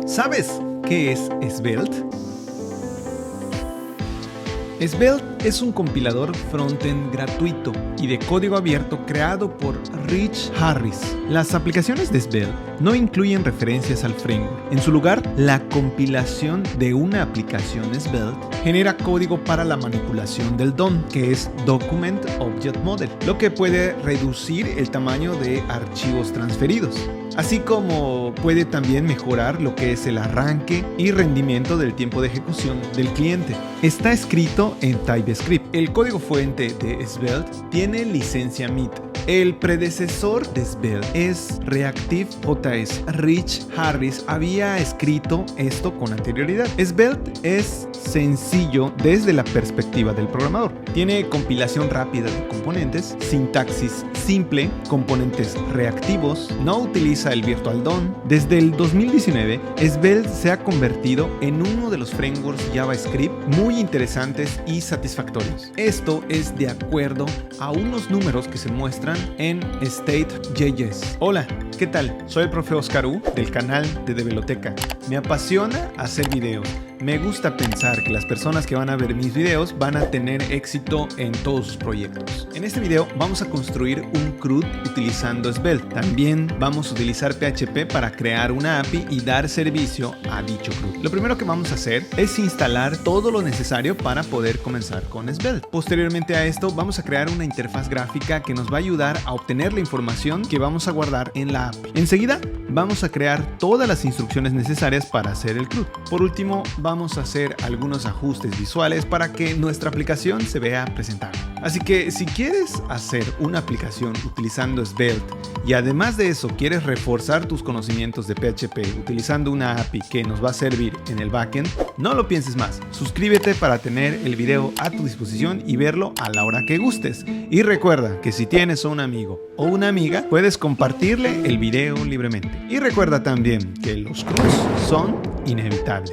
¿Sabes qué es Svelte? Svelte es un compilador frontend gratuito y de código abierto creado por Rich Harris. Las aplicaciones de Svelte no incluyen referencias al framework. En su lugar, la compilación de una aplicación Svelte genera código para la manipulación del DOM, que es Document Object Model, lo que puede reducir el tamaño de archivos transferidos, así como puede también mejorar lo que es el arranque y rendimiento del tiempo de ejecución del cliente. Está escrito en TypeScript. El código fuente de Svelte tiene licencia MIT. El predecesor de Svelte es Reactive.js. Rich Harris había escrito esto con anterioridad. Svelte es sencillo desde la perspectiva del programador. Tiene compilación rápida de componentes, sintaxis simple, componentes reactivos, no utiliza el Virtual DOM. Desde el 2019, Svelte se ha convertido en uno de los frameworks JavaScript muy interesantes y satisfactorios. Esto es de acuerdo a unos números que se muestran en State.js. Hola, ¿qué tal? Soy el profe Oscar U del canal de Develoteca. Me apasiona hacer videos. Me gusta pensar que las personas que van a ver mis videos van a tener éxito en todos sus proyectos. En este video vamos a construir un CRUD utilizando Svelte. También vamos a utilizar PHP para crear una API y dar servicio a dicho CRUD. Lo primero que vamos a hacer es instalar todo lo necesario para poder comenzar con Svelte. Posteriormente a esto vamos a crear una interfaz gráfica que nos va a ayudar a obtener la información que vamos a guardar en la API. Enseguida vamos a crear todas las instrucciones necesarias para hacer el CRUD. Por último, vamos a hacer algunos ajustes visuales para que nuestra aplicación se vea presentable. Así que si quieres hacer una aplicación utilizando Svelte y además de eso quieres reforzar tus conocimientos de PHP utilizando una API que nos va a servir en el backend, no lo pienses más. Suscríbete para tener el video a tu disposición y verlo a la hora que gustes. Y recuerda que si tienes a un amigo o una amiga, puedes compartirle el video libremente. Y recuerda también que los CRUDs son inevitables.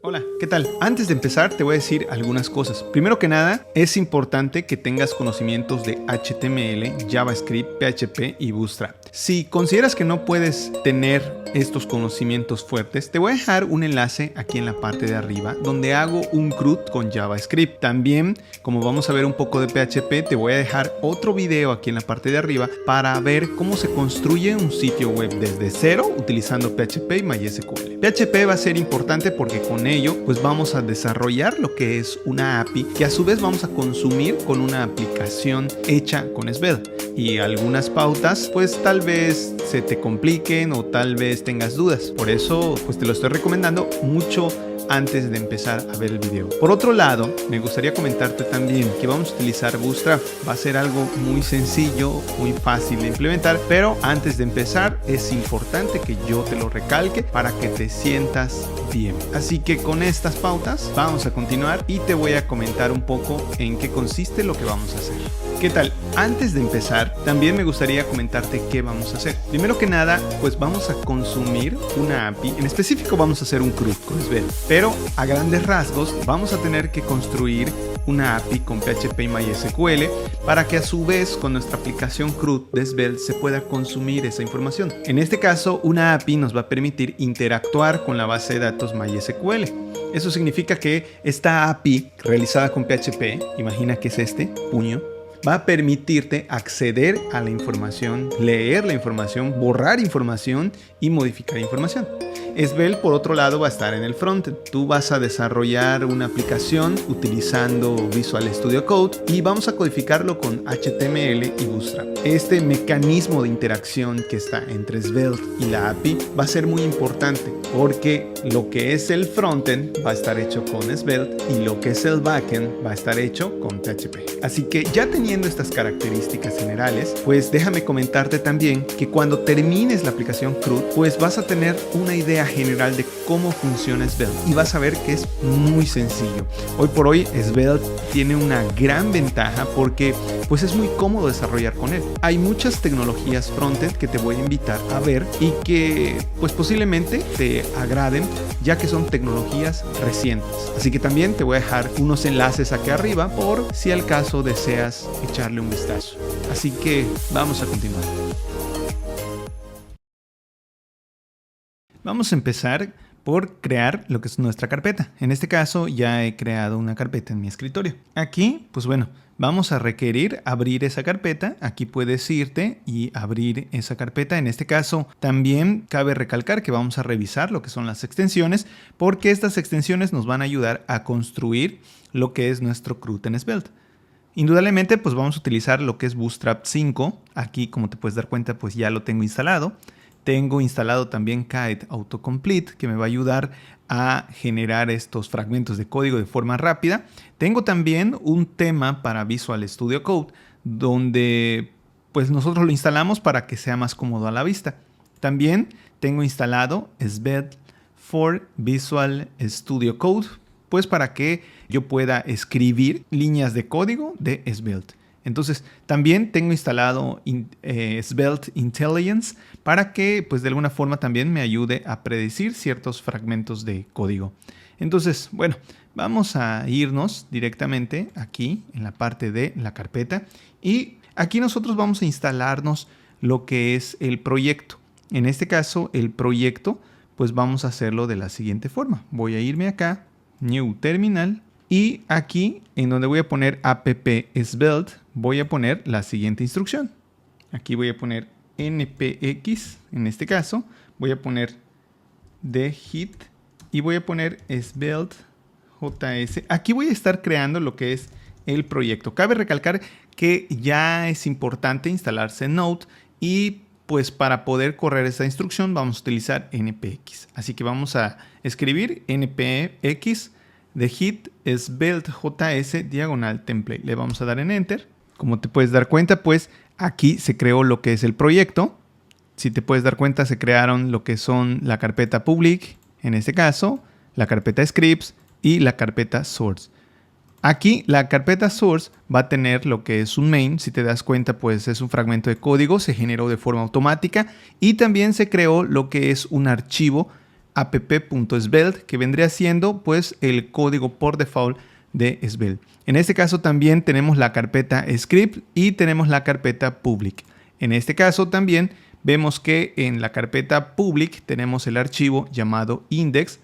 Hola, ¿qué tal? Antes de empezar te voy a decir algunas cosas. Primero que nada, es importante que tengas conocimientos de HTML, JavaScript, PHP y Bootstrap. Si consideras que no puedes tener estos conocimientos fuertes, te voy a dejar un enlace aquí en la parte de arriba donde hago un CRUD con JavaScript. También, como vamos a ver un poco de PHP, te voy a dejar otro video aquí en la parte de arriba para ver cómo se construye un sitio web desde cero utilizando PHP y MySQL. PHP va a ser importante porque con ello pues vamos a desarrollar lo que es una API que a su vez vamos a consumir con una aplicación hecha con Svelte. Y algunas pautas pues tal vez se te compliquen o tal vez tengas dudas. Por eso pues te lo estoy recomendando mucho antes de empezar a ver el video. Por otro lado, me gustaría comentarte también que vamos a utilizar Bootstrap. Va a ser algo muy sencillo, muy fácil de implementar, pero antes de empezar es importante que yo te lo recalque para que te sientas bien. Así que con estas pautas vamos a continuar y te voy a comentar un poco en qué consiste lo que vamos a hacer. ¿Qué tal? Antes de empezar, también me gustaría comentarte qué vamos a hacer. Primero que nada, pues vamos a consumir una API. En específico vamos a hacer un CRUD con Svelte. Pero a grandes rasgos vamos a tener que construir una API con PHP y MySQL para que a su vez con nuestra aplicación CRUD de Svelte se pueda consumir esa información. En este caso, una API nos va a permitir interactuar con la base de datos MySQL. Eso significa que esta API realizada con PHP, imagina que es este puño, va a permitirte acceder a la información, leer la información, borrar información y modificar información. Svelte, por otro lado, va a estar en el frontend. Tú vas a desarrollar una aplicación utilizando Visual Studio Code y vamos a codificarlo con HTML y Bootstrap. Este mecanismo de interacción que está entre Svelte y la API va a ser muy importante porque lo que es el frontend va a estar hecho con Svelte y lo que es el backend va a estar hecho con PHP. Así que ya teniendo estas características generales, pues déjame comentarte también que cuando termines la aplicación CRUD, pues vas a tener una idea general de cómo funciona Svelte y vas a ver que es muy sencillo. Hoy por hoy Svelte tiene una gran ventaja porque pues es muy cómodo desarrollar con él. Hay muchas tecnologías frontend que te voy a invitar a ver y que pues posiblemente te agraden ya que son tecnologías recientes. Así que también te voy a dejar unos enlaces aquí arriba por si al caso deseas echarle un vistazo. Así que vamos a continuar. Vamos a empezar por crear lo que es nuestra carpeta. En este caso ya he creado una carpeta en mi escritorio. Aquí, pues bueno, vamos a requerir abrir esa carpeta. Aquí puedes irte y abrir esa carpeta. En este caso también cabe recalcar que vamos a revisar lo que son las extensiones, porque estas extensiones nos van a ayudar a construir lo que es nuestro CRUD en Svelte. Indudablemente pues vamos a utilizar lo que es Bootstrap 5. Aquí, como te puedes dar cuenta, pues ya lo tengo instalado. Tengo instalado también Kite Autocomplete, que me va a ayudar a generar estos fragmentos de código de forma rápida. Tengo también un tema para Visual Studio Code, donde pues nosotros lo instalamos para que sea más cómodo a la vista. También tengo instalado Svelte for Visual Studio Code, pues para que yo pueda escribir líneas de código de Svelte. Entonces, también tengo instalado Svelte Intelligence para que, pues, de alguna forma también me ayude a predecir ciertos fragmentos de código. Entonces, bueno, vamos a irnos directamente aquí en la parte de la carpeta y aquí nosotros vamos a instalarnos lo que es el proyecto. En este caso, el proyecto, pues vamos a hacerlo de la siguiente forma. Voy a irme acá, New Terminal. Y aquí, en donde voy a poner app svelte, voy a poner la siguiente instrucción. Aquí voy a poner npx, en este caso, voy a poner dhit y voy a poner svelte js. Aquí voy a estar creando lo que es el proyecto. Cabe recalcar que ya es importante instalarse Node y pues para poder correr esta instrucción vamos a utilizar npx. Así que vamos a escribir npx dhit svelte js diagonal template. Le vamos a dar en enter. Como te puedes dar cuenta, pues aquí se creó lo que es el proyecto. Si te puedes dar cuenta, se crearon lo que son la carpeta public, en este caso, la carpeta scripts y la carpeta source. Aquí la carpeta source va a tener lo que es un main. Si te das cuenta, pues es un fragmento de código, se generó de forma automática y también se creó lo que es un archivo app.svelte, que vendría siendo pues el código por default de Svelte. En este caso también tenemos la carpeta script y tenemos la carpeta public. En este caso también vemos que en la carpeta public tenemos el archivo llamado index.html.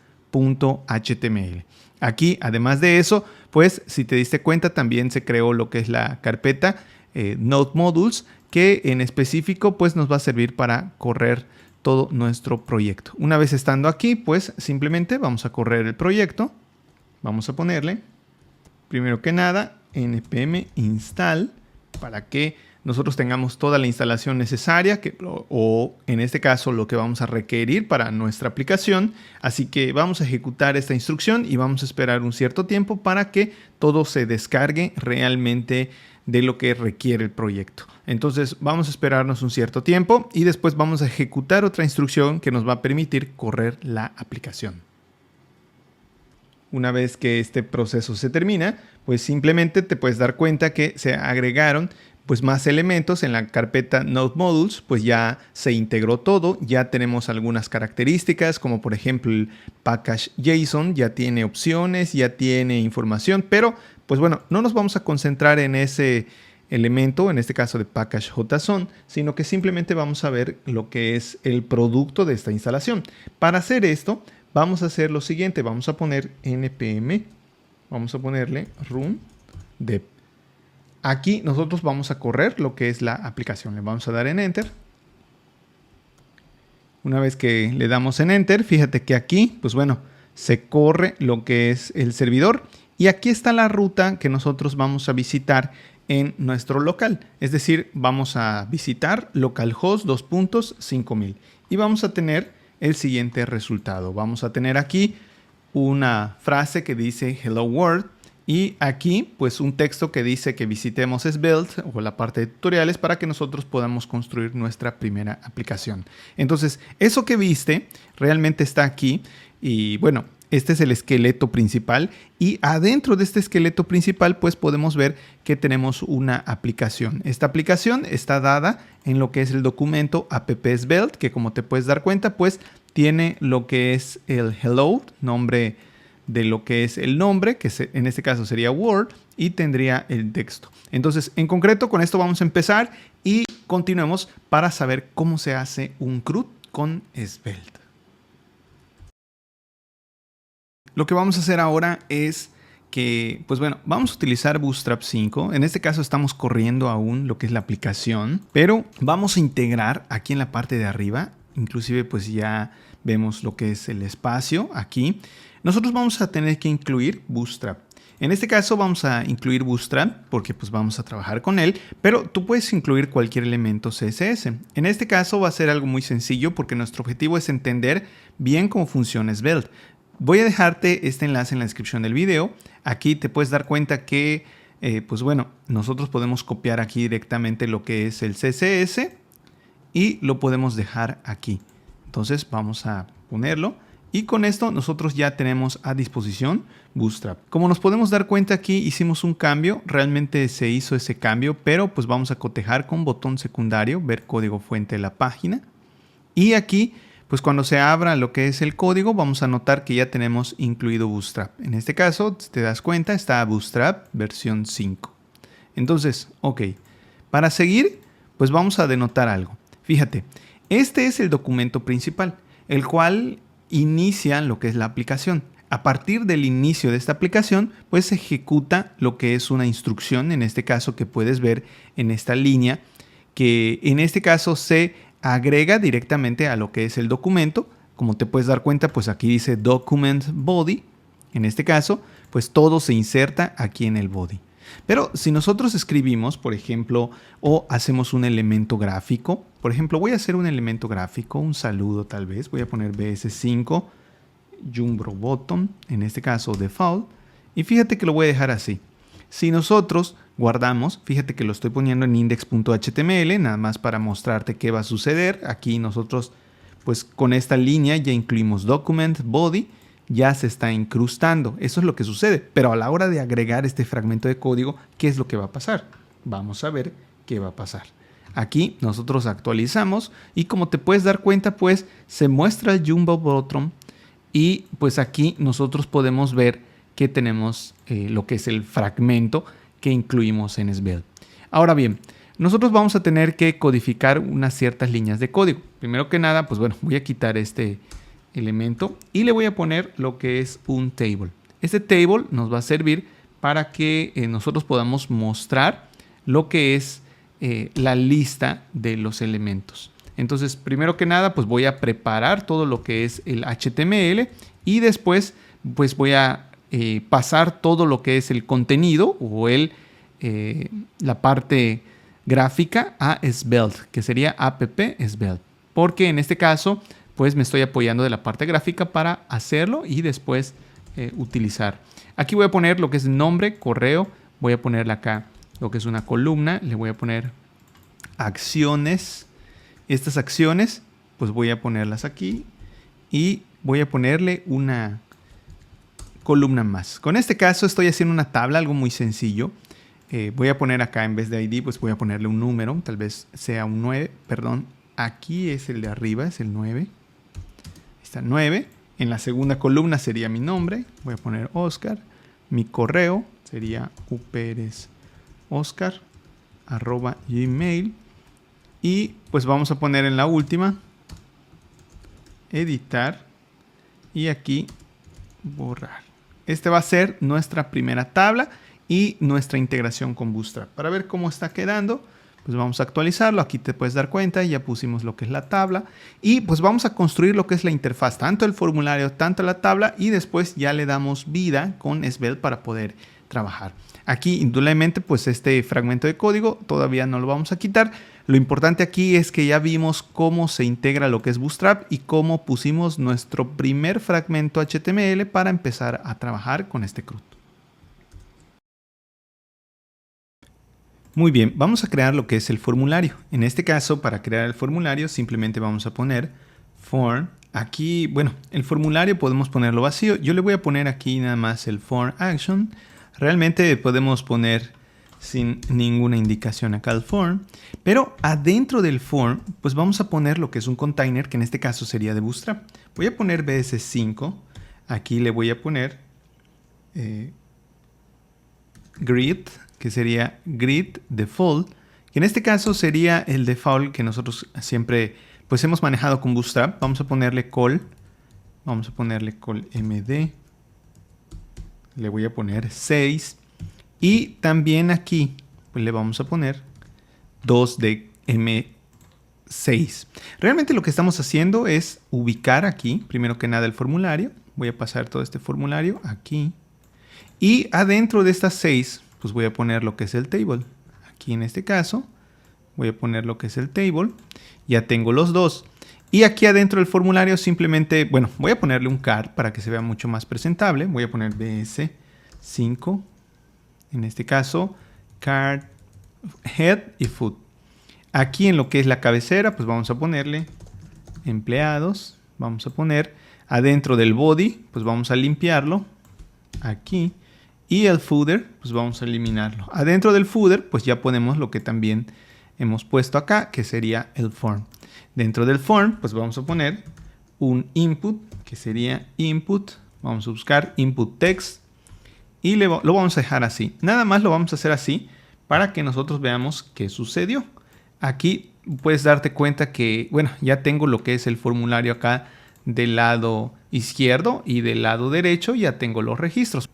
Aquí, además de eso, pues si te diste cuenta, también se creó lo que es la carpeta Node Modules, que en específico pues nos va a servir para correr todo nuestro proyecto. Una vez estando aquí, pues simplemente vamos a correr el proyecto. Vamos a ponerle, primero que nada, npm install para que nosotros tengamos toda la instalación necesaria o en este caso lo que vamos a requerir para nuestra aplicación. Así que vamos a ejecutar esta instrucción y vamos a esperar un cierto tiempo para que todo se descargue realmente de lo que requiere el proyecto. Entonces vamos a esperarnos un cierto tiempo y después vamos a ejecutar otra instrucción que nos va a permitir correr la aplicación. Una vez que este proceso se termina, pues simplemente te puedes dar cuenta que se agregaron pues más elementos en la carpeta Node Modules, pues ya se integró todo, ya tenemos algunas características como por ejemplo el package JSON, ya tiene opciones, ya tiene información, pero pues bueno, no nos vamos a concentrar en ese elemento, en este caso de package JSON, sino que simplemente vamos a ver lo que es el producto de esta instalación. Para hacer esto, vamos a hacer lo siguiente, vamos a poner npm, vamos a ponerle run dev. Aquí nosotros vamos a correr lo que es la aplicación. Le vamos a dar en Enter. Una vez que le damos en Enter, fíjate que aquí, pues bueno, se corre lo que es el servidor. Y aquí está la ruta que nosotros vamos a visitar en nuestro local. Es decir, vamos a visitar localhost 2.5000. Y vamos a tener el siguiente resultado. Vamos a tener aquí una frase que dice Hello World. Y aquí, pues un texto que dice que visitemos Svelte o la parte de tutoriales para que nosotros podamos construir nuestra primera aplicación. Entonces, eso que viste realmente está aquí y bueno, este es el esqueleto principal y adentro de este esqueleto principal pues podemos ver que tenemos una aplicación. Esta aplicación está dada en lo que es el documento app-svelte, que como te puedes dar cuenta pues tiene lo que es el hello, nombre de lo que es el nombre, que en este caso sería Word, y tendría el texto. Entonces, en concreto, con esto vamos a empezar y continuemos para saber cómo se hace un CRUD con Svelte. Lo que vamos a hacer ahora es que, pues bueno, vamos a utilizar Bootstrap 5. En este caso estamos corriendo aún lo que es la aplicación, pero vamos a integrar aquí en la parte de arriba, inclusive pues ya vemos lo que es el espacio aquí. Nosotros vamos a tener que incluir Bootstrap. En este caso vamos a incluir Bootstrap porque pues vamos a trabajar con él, pero tú puedes incluir cualquier elemento CSS. En este caso va a ser algo muy sencillo porque nuestro objetivo es entender bien cómo funciona Svelte. Voy a dejarte este enlace en la descripción del video. Aquí te puedes dar cuenta que, pues bueno, nosotros podemos copiar aquí directamente lo que es el CSS y lo podemos dejar aquí. Entonces vamos a ponerlo y con esto nosotros ya tenemos a disposición Bootstrap. Como nos podemos dar cuenta aquí hicimos un cambio, realmente se hizo ese cambio, pero pues vamos a cotejar con botón secundario, ver código fuente de la página y aquí pues cuando se abra lo que es el código, vamos a notar que ya tenemos incluido Bootstrap. En este caso, si te das cuenta, está Bootstrap versión 5. Entonces, ok. Para seguir, pues vamos a denotar algo. Fíjate, este es el documento principal, el cual inicia lo que es la aplicación. A partir del inicio de esta aplicación, pues se ejecuta lo que es una instrucción, en este caso que puedes ver en esta línea, que en este caso se agrega directamente a lo que es el documento. Como te puedes dar cuenta, pues aquí dice Document Body. En este caso, pues todo se inserta aquí en el body. Pero si nosotros escribimos, por ejemplo, o hacemos un elemento gráfico, por ejemplo, voy a hacer un elemento gráfico, un saludo tal vez, voy a poner BS5, Jumbo Button, en este caso default, y fíjate que lo voy a dejar así. Si nosotros guardamos, fíjate que lo estoy poniendo en index.html, nada más para mostrarte qué va a suceder. Aquí nosotros, pues con esta línea ya incluimos document, body, ya se está incrustando. Eso es lo que sucede. Pero a la hora de agregar este fragmento de código, ¿qué es lo que va a pasar? Vamos a ver qué va a pasar. Aquí nosotros actualizamos y como te puedes dar cuenta, pues se muestra el Jumbo Bottom y pues aquí nosotros podemos ver que tenemos lo que es el fragmento que incluimos en Svelte. Ahora bien, nosotros vamos a tener que codificar unas ciertas líneas de código. Primero que nada, pues bueno, voy a quitar este elemento y le voy a poner lo que es un table. Este table nos va a servir para que nosotros podamos mostrar lo que es la lista de los elementos. Entonces, primero que nada, pues voy a preparar todo lo que es el HTML y después pues voy a pasar todo lo que es el contenido o la parte gráfica a Svelte, que sería app Svelte. Porque en este caso, pues me estoy apoyando de la parte gráfica para hacerlo y después utilizar. Aquí voy a poner lo que es nombre, correo. Voy a ponerle acá lo que es una columna. Le voy a poner acciones. Estas acciones, pues voy a ponerlas aquí y voy a ponerle una columna más. Con este caso estoy haciendo una tabla, algo muy sencillo. Voy a poner acá en vez de ID, pues voy a ponerle un número, tal vez sea un 9, perdón. Aquí es el de arriba, es el 9. Está 9. En la segunda columna sería mi nombre. Voy a poner Oscar. Mi correo sería uperesoscar@gmail. Y pues vamos a poner en la última, editar. Y aquí, borrar. Este va a ser nuestra primera tabla y nuestra integración con Bootstrap. Para ver cómo está quedando, pues vamos a actualizarlo. Aquí te puedes dar cuenta, ya pusimos lo que es la tabla. Y pues vamos a construir lo que es la interfaz, tanto el formulario, tanto la tabla. Y después ya le damos vida con Svelte para poder trabajar. Aquí, indudablemente, pues este fragmento de código todavía no lo vamos a quitar. Lo importante aquí es que ya vimos cómo se integra lo que es Bootstrap y cómo pusimos nuestro primer fragmento HTML para empezar a trabajar con este CRUD. Muy bien, vamos a crear lo que es el formulario. En este caso, para crear el formulario, simplemente vamos a poner form. Aquí, bueno, el formulario podemos ponerlo vacío. Yo le voy a poner aquí nada más el form action. Realmente podemos poner sin ninguna indicación acá el form, pero adentro del form pues vamos a poner lo que es un container, que en este caso sería de Bootstrap. Voy a poner BS5, aquí le voy a poner grid, que sería grid default, que en este caso sería el default que nosotros siempre pues hemos manejado con Bootstrap. Vamos a ponerle call md le voy a poner 6 y también aquí pues, le vamos a poner 2 de M6. Realmente lo que estamos haciendo es ubicar aquí, primero que nada el formulario. Voy a pasar todo este formulario aquí. Y adentro de estas 6, pues voy a poner lo que es el table. Aquí en este caso, voy a poner lo que es el table. Ya tengo los dos. Y aquí adentro del formulario simplemente, bueno, voy a ponerle un card para que se vea mucho más presentable. Voy a poner BS5. En este caso, card, head y foot. Aquí en lo que es la cabecera, pues vamos a ponerle empleados. Vamos a poner adentro del body, pues vamos a limpiarlo. Aquí. Y el footer, pues vamos a eliminarlo. Adentro del footer, pues ya ponemos lo que también hemos puesto acá, que sería el form. Dentro del form, pues vamos a poner un input, que sería input. Vamos a buscar input text y lo vamos a dejar así. Nada más lo vamos a hacer así para que nosotros veamos qué sucedió. Aquí puedes darte cuenta que, bueno, ya tengo lo que es el formulario acá del lado izquierdo y del lado derecho ya tengo los registros.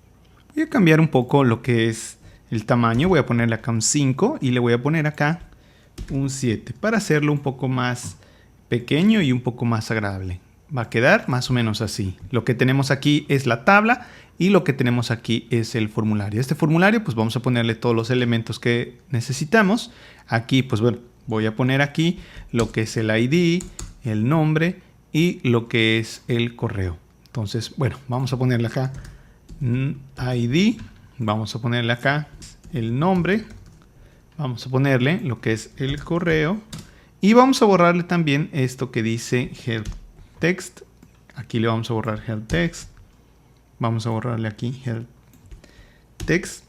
Voy a cambiar un poco lo que es el tamaño. Voy a ponerle acá un 5 y le voy a poner acá un 7 para hacerlo un poco más pequeño y un poco más agradable. Va a quedar más o menos así. Lo que tenemos aquí es la tabla y lo que tenemos aquí es el formulario. Este formulario pues vamos a ponerle todos los elementos que necesitamos. Aquí pues bueno, voy a poner aquí lo que es el ID, el nombre y lo que es el correo. Entonces bueno, vamos a ponerle acá ID, vamos a ponerle acá el nombre, vamos a ponerle lo que es el correo y vamos a borrarle también esto que dice help text. Aquí le vamos a borrar help text, vamos a borrarle aquí help text,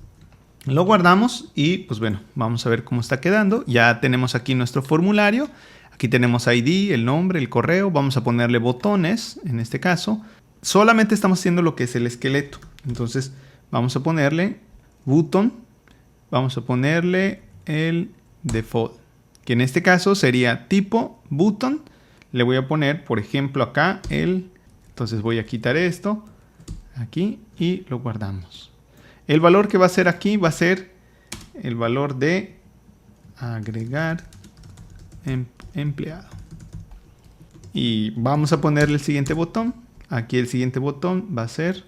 lo guardamos y pues bueno, vamos a ver cómo está quedando. Ya tenemos aquí nuestro formulario, aquí tenemos ID, el nombre, el correo, vamos a ponerle botones en este caso. Solamente estamos haciendo lo que es el esqueleto. Entonces vamos a ponerle button, vamos a ponerle el default, que en este caso sería tipo button. Le voy a poner, por ejemplo, acá entonces voy a quitar esto aquí y lo guardamos. El valor que va a ser aquí va a ser el valor de agregar empleado. Y vamos a ponerle el siguiente botón. Aquí el siguiente botón va a ser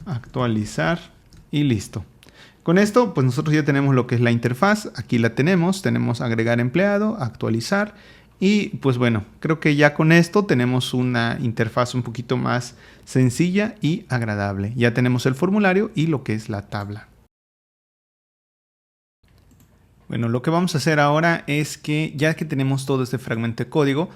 actualizar y listo. Con esto pues nosotros ya tenemos lo que es la interfaz. Aquí la tenemos agregar empleado, actualizar y pues bueno, creo que ya con esto tenemos una interfaz un poquito más sencilla y agradable. Ya tenemos el formulario y lo que es la tabla. Bueno, lo que vamos a hacer ahora es que ya que tenemos todo este fragmento de código,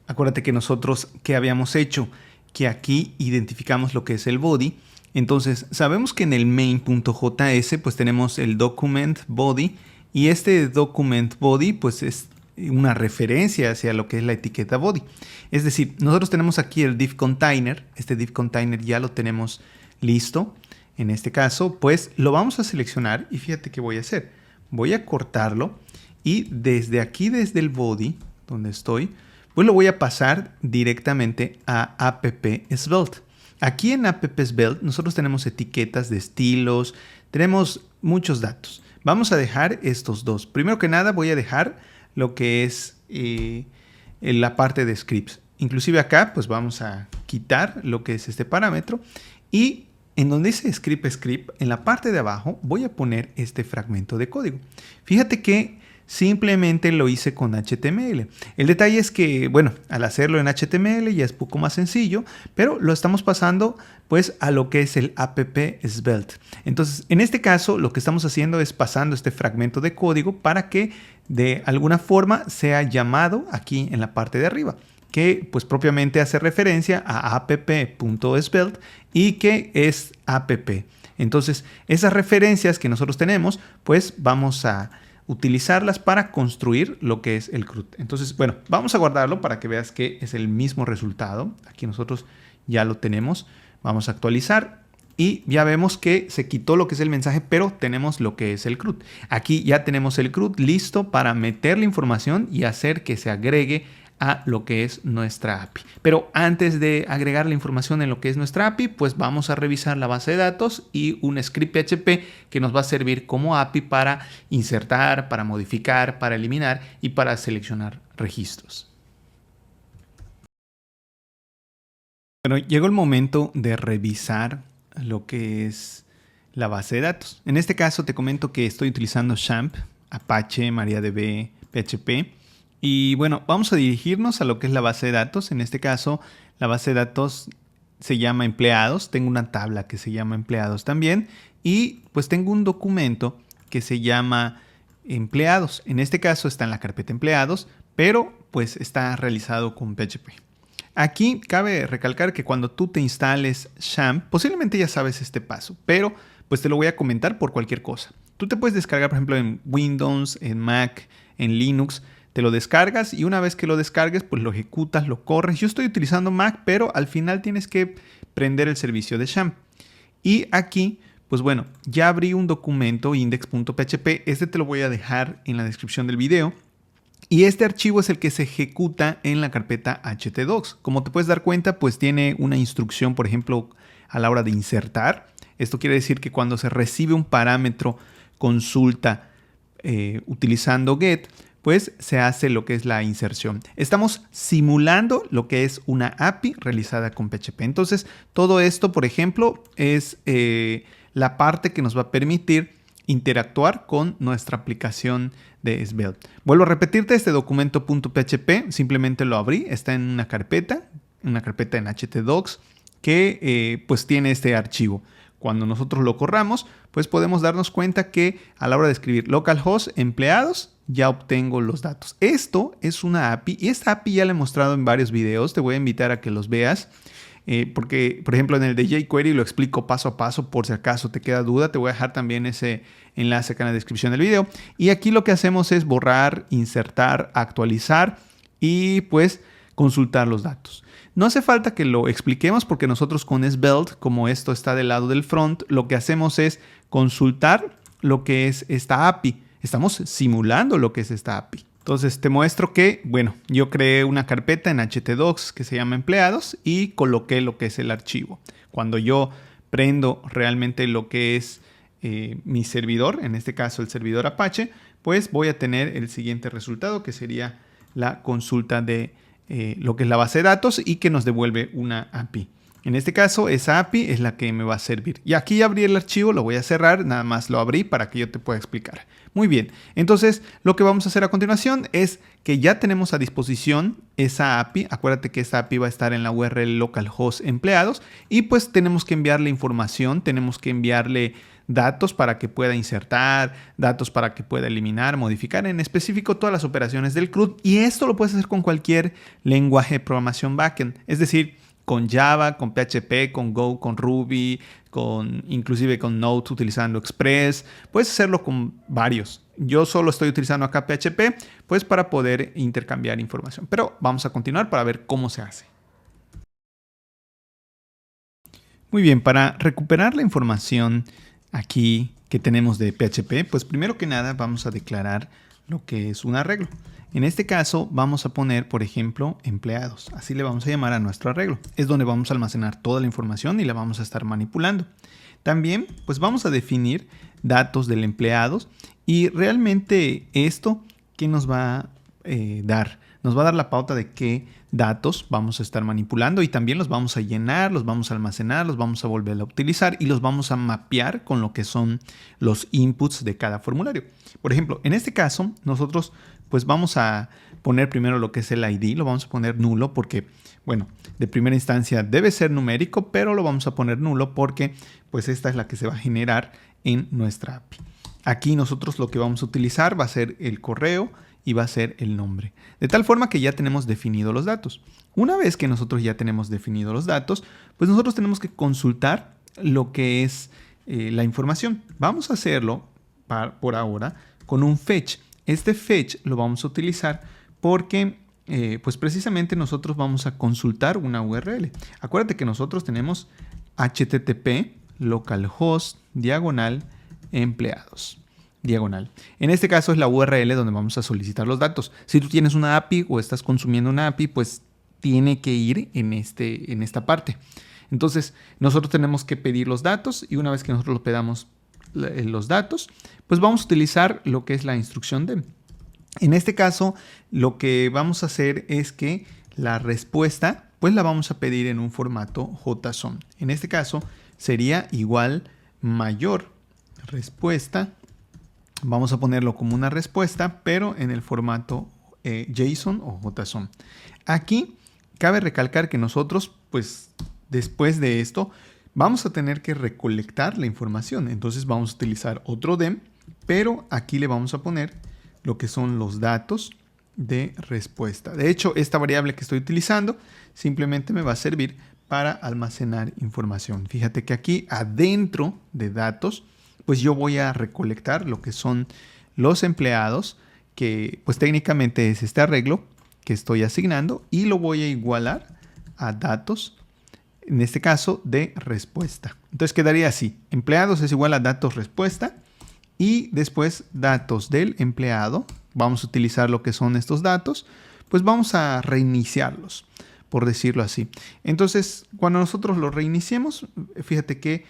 acuérdate que nosotros, ¿qué habíamos hecho? Que aquí identificamos lo que es el body. Entonces sabemos que en el main.js pues tenemos el document body y este document body pues es una referencia hacia lo que es la etiqueta body. Es decir, nosotros tenemos aquí el div container. Este div container ya lo tenemos listo. En este caso pues lo vamos a seleccionar y fíjate qué voy a hacer. Voy a cortarlo y desde aquí, desde el body donde estoy, pues lo voy a pasar directamente a app svelte. Aquí en app svelte nosotros tenemos etiquetas de estilos, tenemos muchos datos. Vamos a dejar estos dos. Primero que nada voy a dejar lo que es la parte de scripts. Inclusive acá pues vamos a quitar lo que es este parámetro y en donde dice script, en la parte de abajo voy a poner este fragmento de código. Fíjate que simplemente lo hice con HTML. El detalle es que, bueno, al hacerlo en HTML ya es poco más sencillo, pero lo estamos pasando pues a lo que es el app svelte. Entonces, en este caso, lo que estamos haciendo es pasando este fragmento de código para que de alguna forma sea llamado aquí en la parte de arriba, que pues propiamente hace referencia a app.svelte y que es app. Entonces, esas referencias que nosotros tenemos, pues vamos a utilizarlas para construir lo que es el CRUD. Entonces, bueno, vamos a guardarlo para que veas que es el mismo resultado. Aquí nosotros ya lo tenemos. Vamos a actualizar y ya vemos que se quitó lo que es el mensaje, pero tenemos lo que es el CRUD. Aquí ya tenemos el CRUD listo para meter la información y hacer que se agregue a lo que es nuestra API. Pero antes de agregar la información en lo que es nuestra API, pues vamos a revisar la base de datos y un script PHP que nos va a servir como API para insertar, para modificar, para eliminar y para seleccionar registros. Bueno, llegó el momento de revisar lo que es la base de datos. En este caso te comento que estoy utilizando XAMPP, Apache, MariaDB, PHP. Y bueno, vamos a dirigirnos a lo que es la base de datos. En este caso, la base de datos se llama empleados. Tengo una tabla que se llama empleados también. Y pues tengo un documento que se llama empleados. En este caso está en la carpeta empleados, pero pues está realizado con PHP. Aquí cabe recalcar que cuando tú te instales XAMPP, posiblemente ya sabes este paso, pero pues te lo voy a comentar por cualquier cosa. Tú te puedes descargar, por ejemplo, en Windows, en Mac, en Linux. Te lo descargas y una vez que lo descargues, pues lo ejecutas, lo corres. Yo estoy utilizando Mac, pero al final tienes que prender el servicio de XAMPP. Y aquí, pues bueno, ya abrí un documento index.php. Este te lo voy a dejar en la descripción del video. Y este archivo es el que se ejecuta en la carpeta htdocs. Como te puedes dar cuenta, pues tiene una instrucción, por ejemplo, a la hora de insertar. Esto quiere decir que cuando se recibe un parámetro consulta utilizando get, pues se hace lo que es la inserción. Estamos simulando lo que es una API realizada con PHP. Entonces, todo esto, por ejemplo, es la parte que nos va a permitir interactuar con nuestra aplicación de Svelte. Vuelvo a repetirte, este documento .php, simplemente lo abrí, está en una carpeta en htdocs que pues tiene este archivo. Cuando nosotros lo corramos, pues podemos darnos cuenta que a la hora de escribir localhost empleados, ya obtengo los datos. Esto es una API y esta API ya la he mostrado en varios videos. Te voy a invitar a que los veas. Porque, por ejemplo, en el de jQuery lo explico paso a paso por si acaso te queda duda. Te voy a dejar también ese enlace acá en la descripción del video. Y aquí lo que hacemos es borrar, insertar, actualizar y pues consultar los datos. No hace falta que lo expliquemos porque nosotros con Svelte, como esto está del lado del front, lo que hacemos es consultar lo que es esta API. Estamos simulando lo que es esta API. Entonces te muestro que, bueno, yo creé una carpeta en htdocs que se llama empleados y coloqué lo que es el archivo. Cuando yo prendo realmente lo que es mi servidor, en este caso el servidor Apache, pues voy a tener el siguiente resultado que sería la consulta de lo que es la base de datos y que nos devuelve una API. En este caso, esa API es la que me va a servir. Y aquí ya abrí el archivo, lo voy a cerrar, nada más lo abrí para que yo te pueda explicar. Muy bien, entonces lo que vamos a hacer a continuación es que ya tenemos a disposición esa API. Acuérdate que esa API va a estar en la URL localhost empleados y pues tenemos que enviarle información, tenemos que enviarle datos para que pueda insertar, datos para que pueda eliminar, modificar, en específico todas las operaciones del CRUD. Y esto lo puedes hacer con cualquier lenguaje de programación backend, es decir, con Java, con PHP, con Go, con Ruby, inclusive con Node utilizando Express. Puedes hacerlo con varios. Yo solo estoy utilizando acá PHP pues para poder intercambiar información. Pero vamos a continuar para ver cómo se hace. Muy bien, para recuperar la información aquí que tenemos de PHP, pues primero que nada vamos a declarar lo que es un arreglo. En este caso vamos a poner, por ejemplo, empleados. Así le vamos a llamar a nuestro arreglo. Es donde vamos a almacenar toda la información y la vamos a estar manipulando. También, pues vamos a definir datos del empleado y realmente esto, ¿qué nos va a dar? Nos va a dar la pauta de qué datos vamos a estar manipulando y también los vamos a llenar, los vamos a almacenar, los vamos a volver a utilizar y los vamos a mapear con lo que son los inputs de cada formulario. Por ejemplo, en este caso, nosotros pues vamos a poner primero lo que es el ID, lo vamos a poner nulo porque, bueno, de primera instancia debe ser numérico, pero lo vamos a poner nulo porque pues esta es la que se va a generar en nuestra API. Aquí nosotros lo que vamos a utilizar va a ser el correo y va a ser el nombre. De tal forma que ya tenemos definidos los datos. Una vez que nosotros ya tenemos definidos los datos, pues nosotros tenemos que consultar lo que es la información. Vamos a hacerlo por ahora con un fetch. Este fetch lo vamos a utilizar porque pues precisamente nosotros vamos a consultar una URL. Acuérdate que nosotros tenemos http localhost /empleados. diagonal. En este caso es la URL donde vamos a solicitar los datos. Si tú tienes una API o estás consumiendo una API, pues tiene que ir en esta parte. Entonces, nosotros tenemos que pedir los datos y una vez que nosotros pedamos los datos, pues vamos a utilizar lo que es la instrucción de. En este caso, lo que vamos a hacer es que la respuesta, pues la vamos a pedir en un formato JSON. En este caso, sería igual mayor respuesta. Vamos a ponerlo como una respuesta, pero en el formato JSON o JSON. Aquí cabe recalcar que nosotros, pues después de esto, vamos a tener que recolectar la información. Entonces vamos a utilizar otro DEM, pero aquí le vamos a poner lo que son los datos de respuesta. De hecho, esta variable que estoy utilizando simplemente me va a servir para almacenar información. Fíjate que aquí adentro de datos, pues yo voy a recolectar lo que son los empleados, que pues técnicamente es este arreglo que estoy asignando y lo voy a igualar a datos, en este caso de respuesta. Entonces quedaría así, empleados es igual a datos respuesta y después datos del empleado. Vamos a utilizar lo que son estos datos, pues vamos a reiniciarlos, por decirlo así. Entonces, cuando nosotros los reiniciemos, fíjate que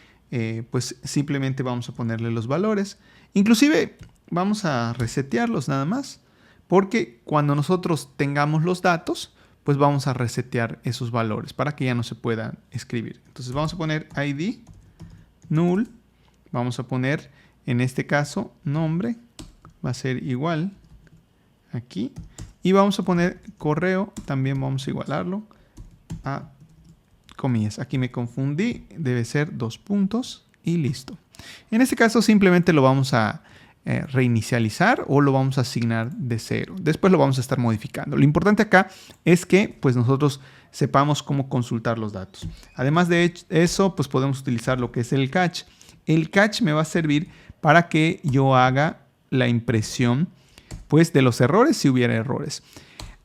pues simplemente vamos a ponerle los valores. Inclusive vamos a resetearlos nada más, porque cuando nosotros tengamos los datos, pues vamos a resetear esos valores para que ya no se puedan escribir. Entonces vamos a poner ID null, vamos a poner en este caso nombre, va a ser igual aquí, y vamos a poner correo, también vamos a igualarlo a comillas. Aquí me confundí, debe ser 2 puntos y listo. En este caso simplemente lo vamos a reinicializar o lo vamos a asignar de 0. Después lo vamos a estar modificando. Lo importante acá es que pues nosotros sepamos cómo consultar los datos. Además de eso, pues podemos utilizar lo que es el catch. El catch me va a servir para que yo haga la impresión pues de los errores si hubiera errores.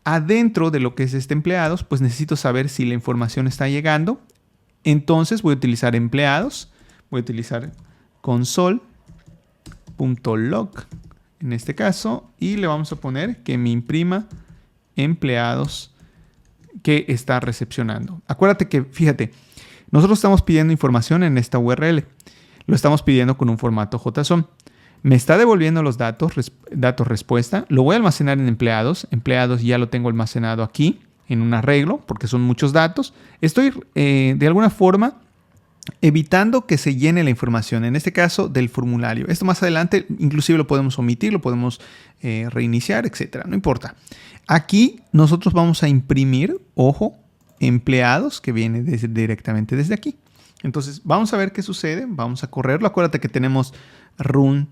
Adentro de lo que es este empleados, pues necesito saber si la información está llegando. Entonces voy a utilizar empleados, voy a utilizar console.log en este caso y le vamos a poner que me imprima empleados que está recepcionando. Acuérdate que, fíjate, nosotros estamos pidiendo información en esta URL. Lo estamos pidiendo con un formato JSON. Me está devolviendo los datos respuesta. Lo voy a almacenar en empleados. Empleados ya lo tengo almacenado aquí en un arreglo porque son muchos datos. Estoy de alguna forma evitando que se llene la información, en este caso del formulario. Esto más adelante inclusive lo podemos omitir, lo podemos reiniciar, etcétera. No importa. Aquí nosotros vamos a imprimir, ojo, empleados que viene directamente desde aquí. Entonces vamos a ver qué sucede. Vamos a correrlo. Acuérdate que tenemos run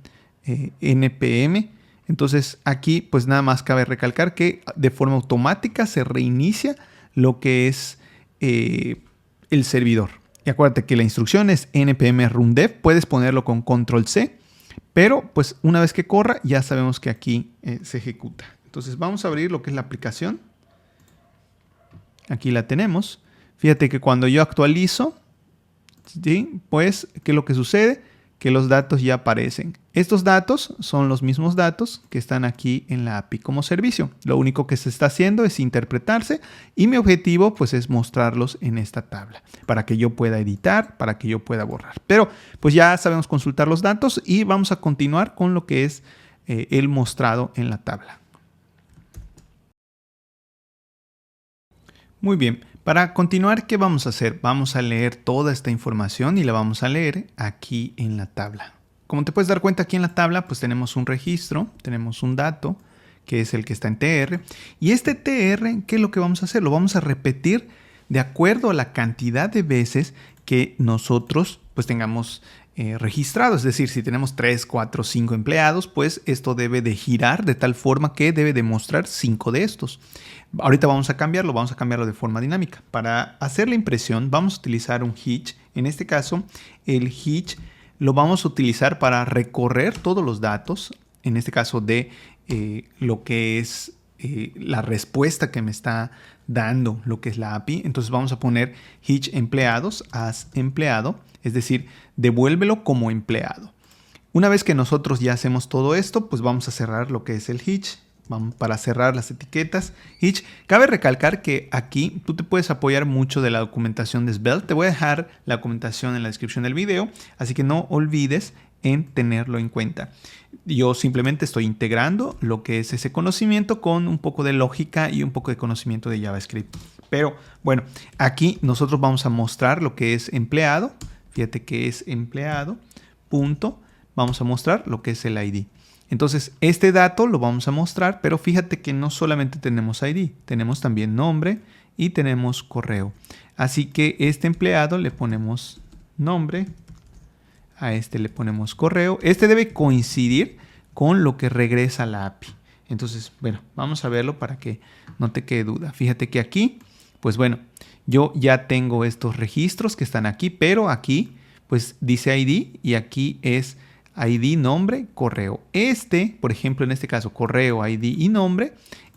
npm. Entonces aquí pues nada más cabe recalcar que de forma automática se reinicia lo que es el servidor. Y acuérdate que la instrucción es npm run dev. Puedes ponerlo con control C, pero pues una vez que corra ya sabemos que aquí se ejecuta. Entonces vamos a abrir lo que es la aplicación. Aquí la tenemos. Fíjate que cuando yo actualizo, ¿sí? Pues ¿qué es lo que sucede? Que los datos ya aparecen. Estos datos son los mismos datos que están aquí en la API como servicio. Lo único que se está haciendo es interpretarse y mi objetivo pues es mostrarlos en esta tabla para que yo pueda editar, para que yo pueda borrar. Pero pues ya sabemos consultar los datos y vamos a continuar con lo que es el mostrado en la tabla. Muy bien. Para continuar, ¿qué vamos a hacer? Vamos a leer toda esta información y la vamos a leer aquí en la tabla. Como te puedes dar cuenta, aquí en la tabla pues tenemos un registro, tenemos un dato que es el que está en TR. Y este TR, ¿qué es lo que vamos a hacer? Lo vamos a repetir de acuerdo a la cantidad de veces que nosotros pues tengamos registrado. Es decir, si tenemos 3, 4, 5 empleados, pues esto debe de girar de tal forma que debe demostrar 5 de estos. Ahorita vamos a cambiarlo de forma dinámica. Para hacer la impresión vamos a utilizar un hitch. En este caso, el hitch lo vamos a utilizar para recorrer todos los datos, en este caso de lo que es la respuesta que me está dando lo que es la API. Entonces vamos a poner hitch empleados as empleado, es decir, devuélvelo como empleado. Una vez que nosotros ya hacemos todo esto, pues vamos a cerrar lo que es el hitch. Para cerrar las etiquetas hitch. Cabe recalcar que aquí tú te puedes apoyar mucho de la documentación de Svelte. Te voy a dejar la documentación en la descripción del video, así que no olvides en tenerlo en cuenta. Yo simplemente estoy integrando lo que es ese conocimiento con un poco de lógica y un poco de conocimiento de JavaScript. Pero bueno, aquí nosotros vamos a mostrar lo que es empleado. Fíjate que es empleado, punto. Vamos a mostrar lo que es el ID. Entonces, este dato lo vamos a mostrar, pero fíjate que no solamente tenemos ID, tenemos también nombre y tenemos correo. Así que este empleado le ponemos nombre, a este le ponemos correo. Este debe coincidir con lo que regresa la API. Entonces, bueno, vamos a verlo para que no te quede duda. Fíjate que aquí, pues bueno, yo ya tengo estos registros que están aquí, pero aquí, pues dice ID y aquí es ID, nombre, correo. Este, por ejemplo, en este caso, correo, ID y nombre,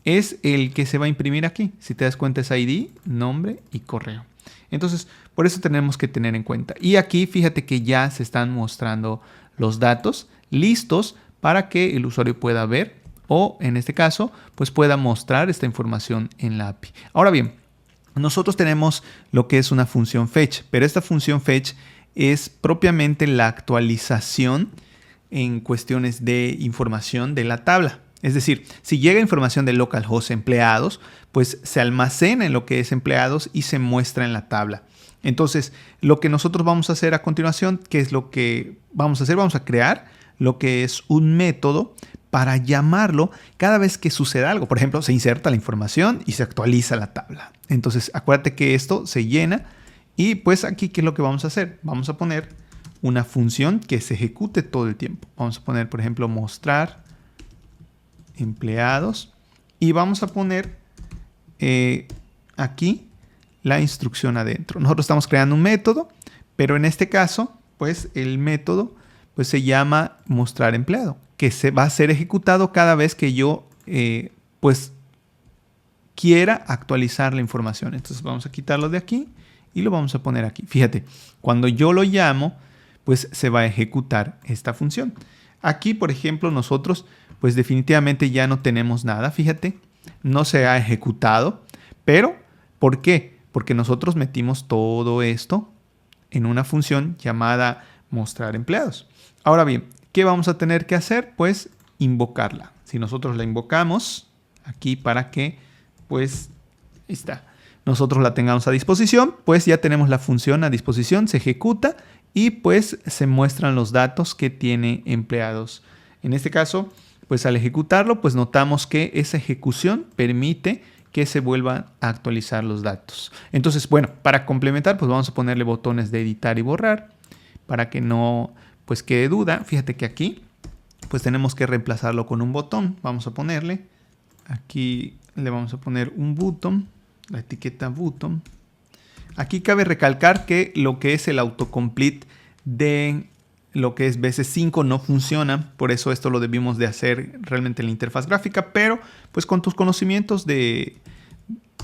es el que se va a imprimir aquí. Si te das cuenta es ID, nombre y correo. Entonces, por eso tenemos que tener en cuenta. Y aquí, fíjate que ya se están mostrando los datos listos para que el usuario pueda ver o, en este caso, pues pueda mostrar esta información en la API. Ahora bien, nosotros tenemos lo que es una función fetch, pero esta función fetch es propiamente la actualización en cuestiones de información de la tabla. Es decir, si llega información de localhost empleados, pues se almacena en lo que es empleados y se muestra en la tabla. Entonces, lo que nosotros vamos a hacer a continuación, ¿qué es lo que vamos a hacer? Vamos a crear lo que es un método para llamarlo cada vez que suceda algo. Por ejemplo, se inserta la información y se actualiza la tabla. Entonces, acuérdate que esto se llena y pues aquí, ¿qué es lo que vamos a hacer? Vamos a poner una función que se ejecute todo el tiempo. Vamos a poner, por ejemplo, mostrar empleados y vamos a poner aquí la instrucción adentro. Nosotros estamos creando un método, pero en este caso, pues el método pues, se llama mostrar empleado, que se va a ser ejecutado cada vez que yo pues quiera actualizar la información. Entonces vamos a quitarlo de aquí y lo vamos a poner aquí. Fíjate, cuando yo lo llamo, pues se va a ejecutar esta función. Aquí, por ejemplo, nosotros pues definitivamente ya no tenemos nada, fíjate, no se ha ejecutado, pero ¿por qué? Porque nosotros metimos todo esto en una función llamada mostrar empleados. Ahora bien, ¿qué vamos a tener que hacer? Pues invocarla. Si nosotros la invocamos aquí para que pues nosotros la tengamos a disposición, pues ya tenemos la función a disposición, se ejecuta y pues se muestran los datos que tiene empleados. En este caso, pues al ejecutarlo, pues notamos que esa ejecución permite que se vuelvan a actualizar los datos. Entonces, bueno, para complementar, pues vamos a ponerle botones de editar y borrar para que no pues quede duda. Fíjate que aquí pues tenemos que reemplazarlo con un botón. Vamos a ponerle, aquí le vamos a poner un button, la etiqueta button. Aquí cabe recalcar que lo que es el autocomplete de lo que es BC5 no funciona, por eso esto lo debimos de hacer realmente en la interfaz gráfica, pero pues con tus conocimientos de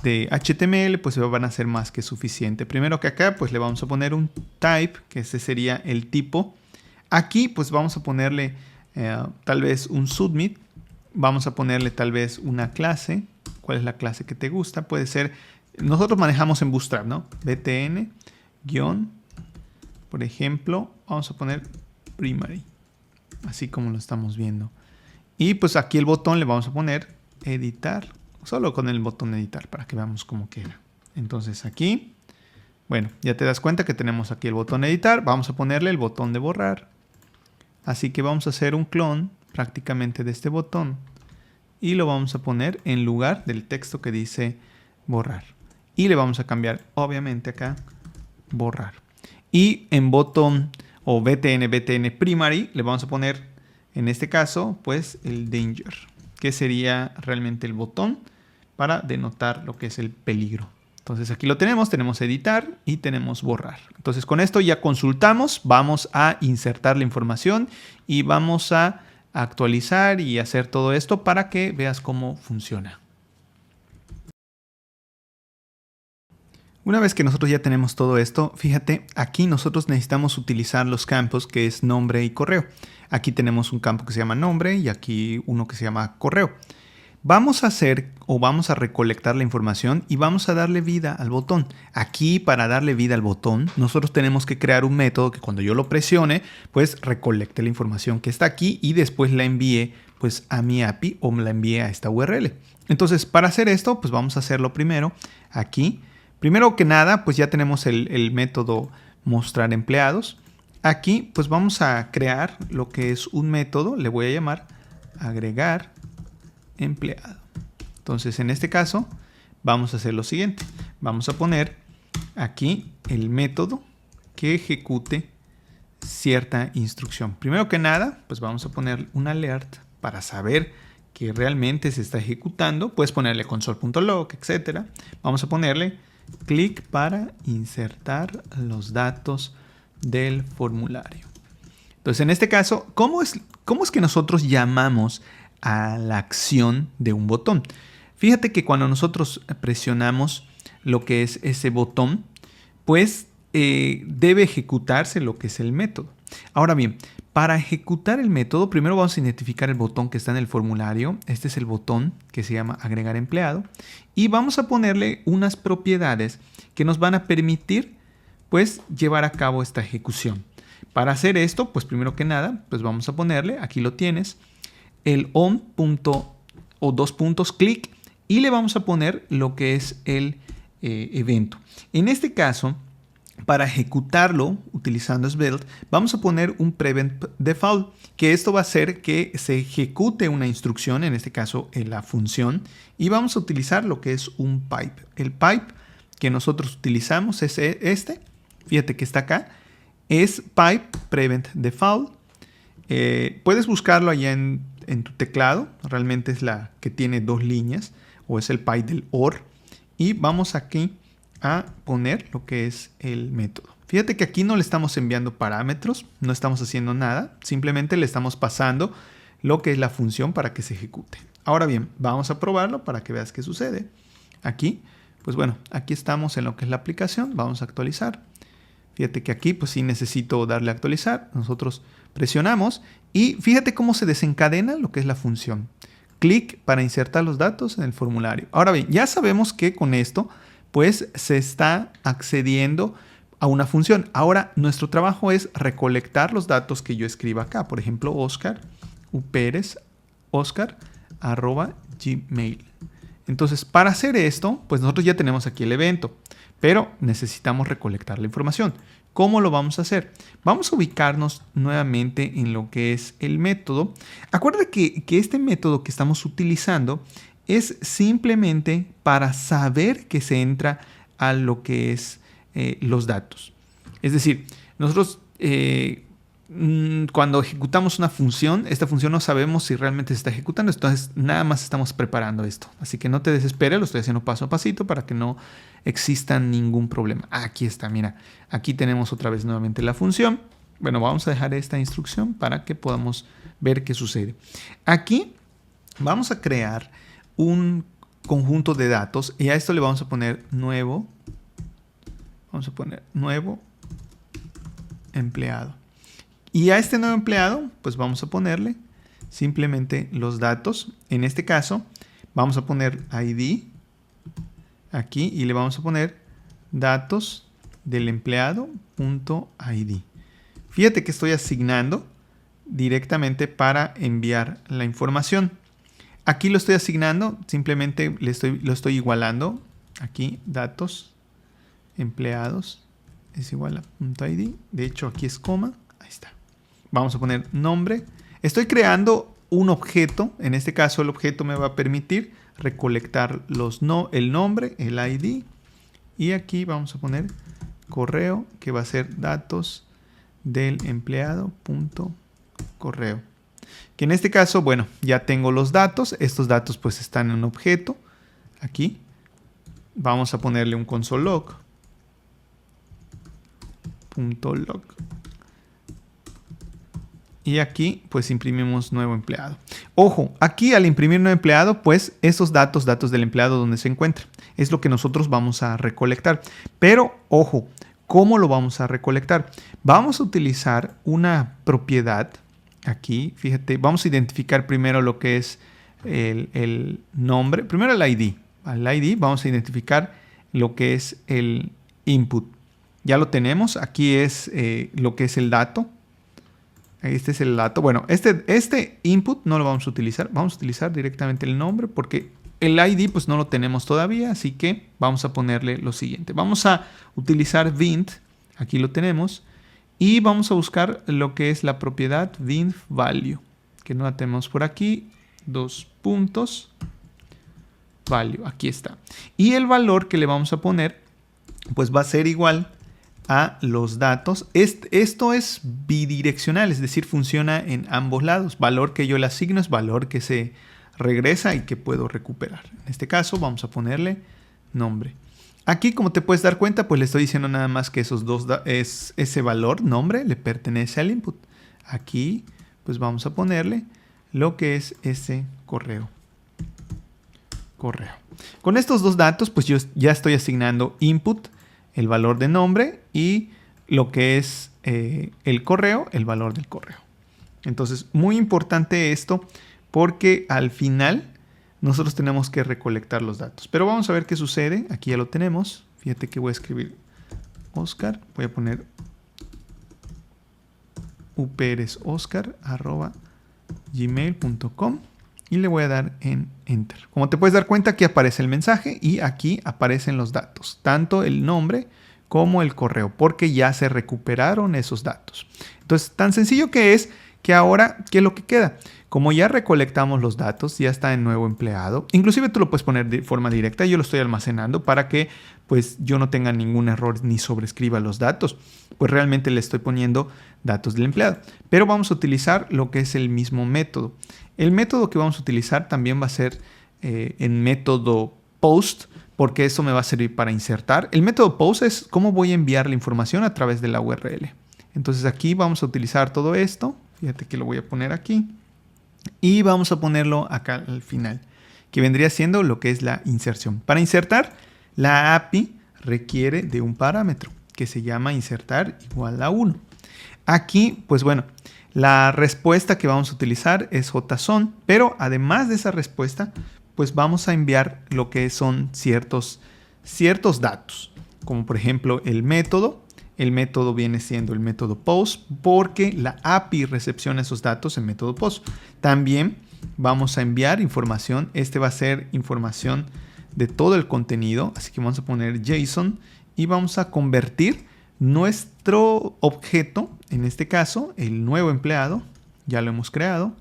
HTML pues van a ser más que suficiente. Primero que acá pues le vamos a poner un type, que ese sería el tipo. Aquí pues vamos a ponerle tal vez un submit, vamos a ponerle tal vez una clase. ¿Cuál es la clase que te gusta? Puede ser, nosotros manejamos en Bootstrap, ¿no? btn guión, por ejemplo, vamos a poner primary, así como lo estamos viendo. Y pues aquí el botón le vamos a poner editar, solo con el botón editar para que veamos cómo queda. Entonces aquí, bueno, ya te das cuenta que tenemos aquí el botón editar, vamos a ponerle el botón de borrar. Así que vamos a hacer un clon prácticamente de este botón y lo vamos a poner en lugar del texto que dice borrar. Y le vamos a cambiar, obviamente acá, borrar. Y en botón o btn primary le vamos a poner, en este caso, pues el danger, que sería realmente el botón para denotar lo que es el peligro. Entonces aquí lo tenemos editar y tenemos borrar. Entonces con esto ya consultamos, vamos a insertar la información y vamos a actualizar y hacer todo esto para que veas cómo funciona. Una vez que nosotros ya tenemos todo esto, fíjate, aquí nosotros necesitamos utilizar los campos que es nombre y correo. Aquí tenemos un campo que se llama nombre y aquí uno que se llama correo. Vamos a hacer o vamos a recolectar la información y vamos a darle vida al botón. Aquí, para darle vida al botón, nosotros tenemos que crear un método que cuando yo lo presione, pues recolecte la información que está aquí y después la envíe pues a mi API o me la envíe a esta URL. Entonces, para hacer esto, pues vamos a hacerlo primero aquí. Primero que nada, pues ya tenemos el método mostrar empleados. Aquí, pues vamos a crear lo que es un método, le voy a llamar agregar empleado. Entonces, en este caso, vamos a hacer lo siguiente. Vamos a poner aquí el método que ejecute cierta instrucción. Primero que nada, pues vamos a poner un alert para saber que realmente se está ejecutando. Puedes ponerle console.log, etcétera. Vamos a ponerle clic para insertar los datos del formulario. Entonces, en este caso, ¿cómo es que nosotros llamamos a la acción de un botón? Fíjate que cuando nosotros presionamos lo que es ese botón, pues debe ejecutarse lo que es el método. Ahora bien, para ejecutar el método, primero vamos a identificar el botón que está en el formulario. Este es el botón que se llama agregar empleado. Y vamos a ponerle unas propiedades que nos van a permitir pues llevar a cabo esta ejecución. Para hacer esto, pues primero que nada, pues vamos a ponerle, aquí lo tienes, el click y le vamos a poner lo que es el evento. En este caso, para ejecutarlo utilizando Svelte, vamos a poner un prevent default, que esto va a hacer que se ejecute una instrucción, en este caso en la función, y vamos a utilizar lo que es un pipe. El pipe que nosotros utilizamos es este, fíjate que está acá, es pipe prevent default. Puedes buscarlo allá en tu teclado, realmente es la que tiene 2 líneas, o es el pipe del OR, y vamos aquí a poner lo que es el método. Fíjate que aquí no le estamos enviando parámetros, no estamos haciendo nada, simplemente le estamos pasando lo que es la función para que se ejecute. Ahora bien, vamos a probarlo para que veas qué sucede. Aquí, pues bueno, aquí estamos en lo que es la aplicación, vamos a actualizar. Fíjate que aquí pues sí necesito darle a actualizar, nosotros presionamos y fíjate cómo se desencadena lo que es la función. Clic para insertar los datos en el formulario. Ahora bien, ya sabemos que con esto pues se está accediendo a una función. Ahora nuestro trabajo es recolectar los datos que yo escriba acá. Por ejemplo, Oscar, Pérez, Oscar, @gmail. Entonces, para hacer esto, pues nosotros ya tenemos aquí el evento, pero necesitamos recolectar la información. ¿Cómo lo vamos a hacer? Vamos a ubicarnos nuevamente en lo que es el método. Acuérdate que este método que estamos utilizando es simplemente para saber que se entra a lo que es los datos. Es decir, nosotros cuando ejecutamos una función, esta función no sabemos si realmente se está ejecutando, entonces nada más estamos preparando esto. Así que no te desesperes, lo estoy haciendo paso a pasito para que no exista ningún problema. Aquí está, mira, aquí tenemos otra vez nuevamente la función. Bueno, vamos a dejar esta instrucción para que podamos ver qué sucede. Aquí vamos a crear un conjunto de datos y a esto le vamos a poner nuevo. Vamos a poner nuevo empleado. Y a este nuevo empleado, pues vamos a ponerle simplemente los datos. En este caso, vamos a poner ID aquí y le vamos a poner datos del empleado.id. Fíjate que estoy asignando directamente para enviar la información. Aquí lo estoy asignando, simplemente lo estoy igualando. Aquí, datos, empleados, es igual a .id. De hecho, aquí es coma. Ahí está. Vamos a poner nombre. Estoy creando un objeto. En este caso, el objeto me va a permitir recolectar el nombre, el ID. Y aquí vamos a poner correo, que va a ser datos del empleado.correo. Que en este caso, bueno, ya tengo los datos. Estos datos pues están en un objeto. Aquí. Vamos a ponerle un console log. .log. Y aquí pues imprimimos nuevo empleado. Ojo, aquí al imprimir nuevo empleado, pues esos datos del empleado donde se encuentran. es lo que nosotros vamos a recolectar. Pero, ojo, ¿cómo lo vamos a recolectar? Vamos a utilizar una propiedad aquí. Fíjate, vamos a identificar primero lo que es el nombre. Primero el ID. Al ID vamos a identificar lo que es el input. Ya lo tenemos. Aquí es lo que es el dato. Este es el dato. Bueno, este input no lo vamos a utilizar. Vamos a utilizar directamente el nombre porque el ID pues no lo tenemos todavía. Así que vamos a ponerle lo siguiente. Vamos a utilizar vint. Aquí lo tenemos. Y vamos a buscar lo que es la propiedad vint value. Que no la tenemos por aquí. 2 puntos. Value. Aquí está. Y el valor que le vamos a poner pues va a ser igual a los datos. Esto es bidireccional, es decir, funciona en ambos lados. Valor que yo le asigno es valor que se regresa y que puedo recuperar. En este caso vamos a ponerle nombre. Aquí, como te puedes dar cuenta, pues le estoy diciendo nada más que ese valor, nombre, le pertenece al input. Aquí, pues vamos a ponerle lo que es ese correo. Con estos dos datos, pues yo ya estoy asignando input, el valor de nombre, y lo que es el correo, el valor del correo. Entonces, muy importante esto porque al final nosotros tenemos que recolectar los datos. Pero vamos a ver qué sucede. Aquí ya lo tenemos. Fíjate que voy a escribir Oscar. Voy a poner uperesoscar@gmail.com y le voy a dar en Enter. Como te puedes dar cuenta, aquí aparece el mensaje y aquí aparecen los datos. Tanto el nombre como el correo, porque ya se recuperaron esos datos. Entonces, tan sencillo que es que ahora, ¿qué es lo que queda? Como ya recolectamos los datos, ya está en nuevo empleado. Inclusive tú lo puedes poner de forma directa. Yo lo estoy almacenando para que pues yo no tenga ningún error ni sobrescriba los datos. Pues realmente le estoy poniendo datos del empleado. Pero vamos a utilizar lo que es el mismo método. El método que vamos a utilizar también va a ser en método post, porque eso me va a servir para insertar. El método post es cómo voy a enviar la información a través de la URL. Entonces aquí vamos a utilizar todo esto. Fíjate que lo voy a poner aquí. Y vamos a ponerlo acá al final, que vendría siendo lo que es la inserción. Para insertar, la API requiere de un parámetro que se llama insertar igual a 1. Aquí, pues bueno, la respuesta que vamos a utilizar es JSON, pero además de esa respuesta, pues vamos a enviar lo que son ciertos datos, como por ejemplo el método. El método viene siendo el método post porque la API recepciona esos datos en método post. También vamos a enviar información. Este va a ser información de todo el contenido. Así que vamos a poner JSON y vamos a convertir nuestro objeto, en este caso el nuevo empleado. Ya lo hemos creado.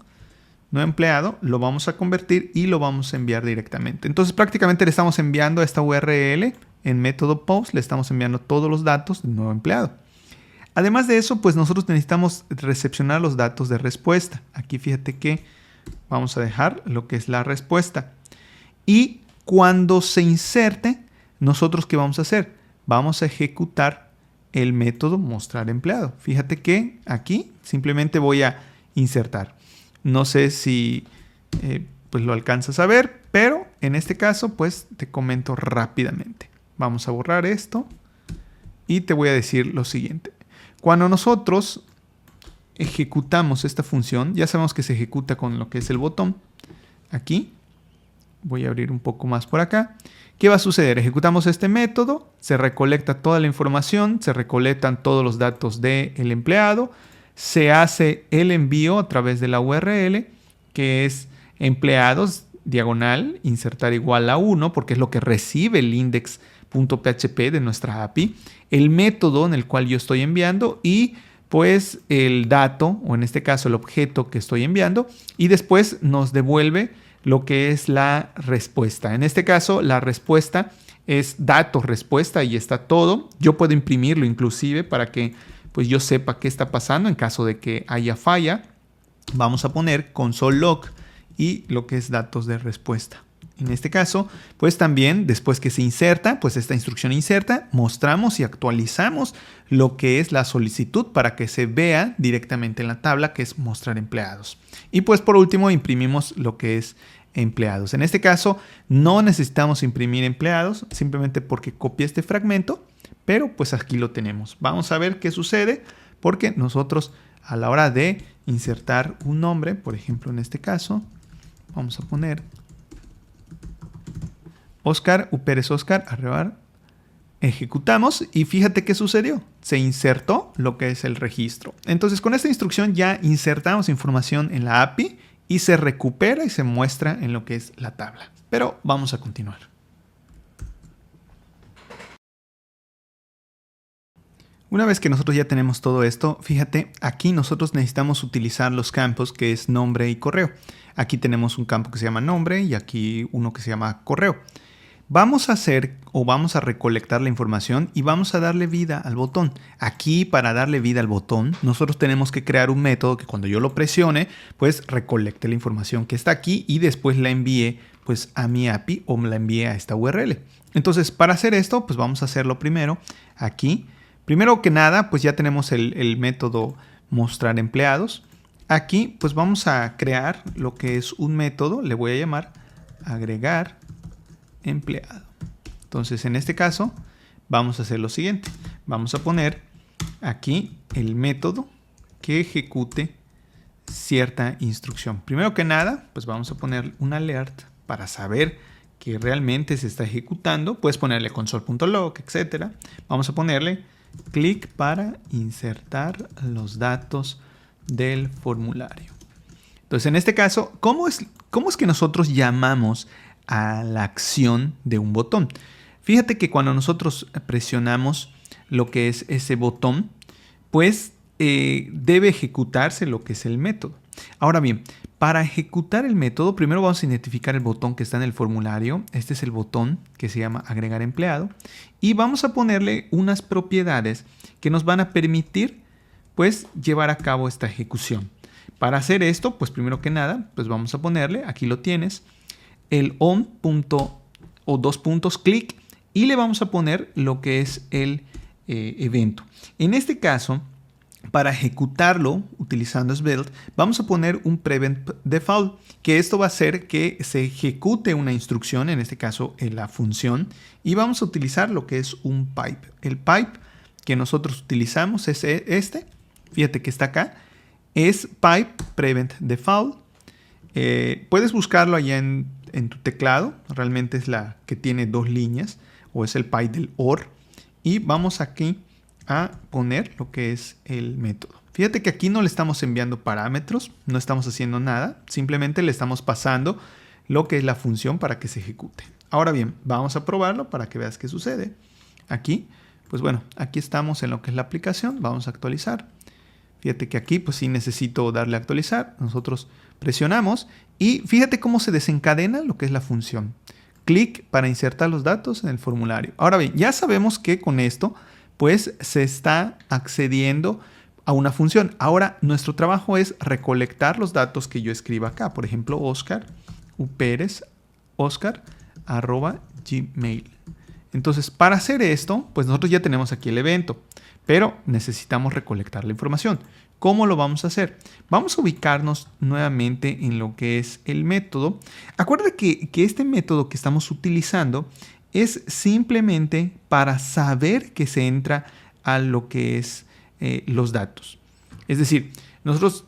Nuevo empleado lo vamos a convertir y lo vamos a enviar directamente. Entonces prácticamente le estamos enviando a esta URL. En método post le estamos enviando todos los datos del nuevo empleado. Además de eso, pues nosotros necesitamos recepcionar los datos de respuesta. Aquí fíjate que vamos a dejar lo que es la respuesta. Y cuando se inserte, nosotros ¿qué vamos a hacer? Vamos a ejecutar el método mostrar empleado. Fíjate que aquí simplemente voy a insertar. No sé si pues lo alcanzas a ver, pero en este caso pues te comento rápidamente. Vamos a borrar esto y te voy a decir lo siguiente. Cuando nosotros ejecutamos esta función, ya sabemos que se ejecuta con lo que es el botón. Aquí, voy a abrir un poco más por acá. ¿Qué va a suceder? Ejecutamos este método, se recolecta toda la información, se recolectan todos los datos del empleado, se hace el envío a través de la URL, que es empleados, diagonal, insertar igual a 1, porque es lo que recibe el index.php de nuestra API, el método en el cual yo estoy enviando y pues el dato, o en este caso el objeto que estoy enviando, y después nos devuelve lo que es la respuesta. En este caso la respuesta es dato respuesta y está todo. Yo puedo imprimirlo inclusive para que pues yo sepa qué está pasando en caso de que haya falla. Vamos a poner console log y lo que es datos de respuesta. En este caso, pues también después que se inserta, pues esta instrucción inserta, mostramos y actualizamos lo que es la solicitud para que se vea directamente en la tabla, que es mostrar empleados. Y pues por último imprimimos lo que es empleados. En este caso no necesitamos imprimir empleados, simplemente porque copié este fragmento, pero pues aquí lo tenemos. Vamos a ver qué sucede, porque nosotros a la hora de insertar un nombre, por ejemplo en este caso, vamos a poner Oscar, Pérez Oscar, arrobar, ejecutamos y fíjate qué sucedió. Se insertó lo que es el registro. Entonces con esta instrucción ya insertamos información en la API y se recupera y se muestra en lo que es la tabla. Pero vamos a continuar. Una vez que nosotros ya tenemos todo esto, fíjate, aquí nosotros necesitamos utilizar los campos que es nombre y correo. Aquí tenemos un campo que se llama nombre y aquí uno que se llama correo. Vamos a hacer o vamos a recolectar la información y vamos a darle vida al botón. Aquí, para darle vida al botón, nosotros tenemos que crear un método que cuando yo lo presione, pues recolecte la información que está aquí y después la envíe pues a mi API o me la envíe a esta URL. Entonces, para hacer esto, pues vamos a hacerlo primero aquí. Primero que nada, pues ya tenemos el método mostrar empleados. Aquí, pues vamos a crear lo que es un método, le voy a llamar agregar empleado. Entonces, en este caso, vamos a hacer lo siguiente. Vamos a poner aquí el método que ejecute cierta instrucción. Primero que nada, pues vamos a poner un alert para saber que realmente se está ejecutando. Puedes ponerle console.log, etcétera. Vamos a ponerle clic para insertar los datos del formulario. Entonces, en este caso, ¿cómo es que nosotros llamamos a la acción de un botón? Fíjate que cuando nosotros presionamos lo que es ese botón, pues debe ejecutarse lo que es el método. Ahora bien, para ejecutar el método, primero vamos a identificar el botón que está en el formulario. Este es el botón que se llama agregar empleado. Y vamos a ponerle unas propiedades que nos van a permitir pues llevar a cabo esta ejecución. Para hacer esto, pues primero que nada, pues vamos a ponerle, aquí lo tienes, el on punto o dos puntos clic y le vamos a poner lo que es el evento. En este caso, para ejecutarlo utilizando Svelte, vamos a poner un prevent default, que esto va a hacer que se ejecute una instrucción, en este caso en la función, y vamos a utilizar lo que es un pipe. El pipe que nosotros utilizamos es este, fíjate que está acá, es pipe prevent default. Puedes buscarlo allá en tu teclado, realmente es la que tiene dos líneas, o es el pipe del OR, y vamos aquí a poner lo que es el método. Fíjate que aquí no le estamos enviando parámetros, no estamos haciendo nada, simplemente le estamos pasando lo que es la función para que se ejecute. Ahora bien, vamos a probarlo para que veas qué sucede. Aquí, pues bueno, aquí estamos en lo que es la aplicación, vamos a actualizar. Fíjate que aquí pues sí necesito darle a actualizar, nosotros presionamos y fíjate cómo se desencadena lo que es la función. Clic para insertar los datos en el formulario. Ahora bien, ya sabemos que con esto pues se está accediendo a una función. Ahora nuestro trabajo es recolectar los datos que yo escriba acá. Por ejemplo, Oscar, Pérez, Oscar, @gmail. Entonces, para hacer esto, pues nosotros ya tenemos aquí el evento, pero necesitamos recolectar la información. ¿Cómo lo vamos a hacer? Vamos a ubicarnos nuevamente en lo que es el método. Acuérdate que este método que estamos utilizando es simplemente para saber que se entra a lo que es los datos. Es decir, nosotros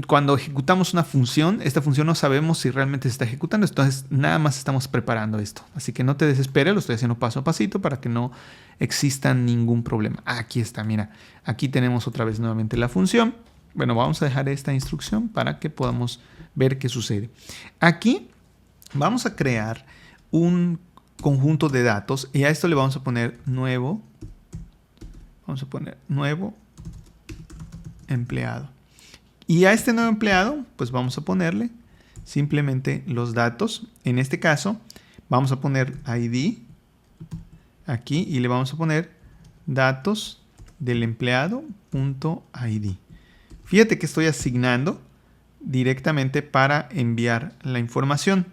cuando ejecutamos una función, esta función no sabemos si realmente se está ejecutando, entonces nada más estamos preparando esto. Así que no te desesperes, lo estoy haciendo paso a pasito para que no exista ningún problema. Aquí está, mira, aquí tenemos otra vez nuevamente la función. Bueno, vamos a dejar esta instrucción para que podamos ver qué sucede. Aquí vamos a crear un conjunto de datos y a esto le vamos a poner nuevo. Vamos a poner nuevo empleado. Y a este nuevo empleado, pues vamos a ponerle simplemente los datos. En este caso, vamos a poner ID aquí y le vamos a poner datos del empleado.id. Fíjate que estoy asignando directamente para enviar la información.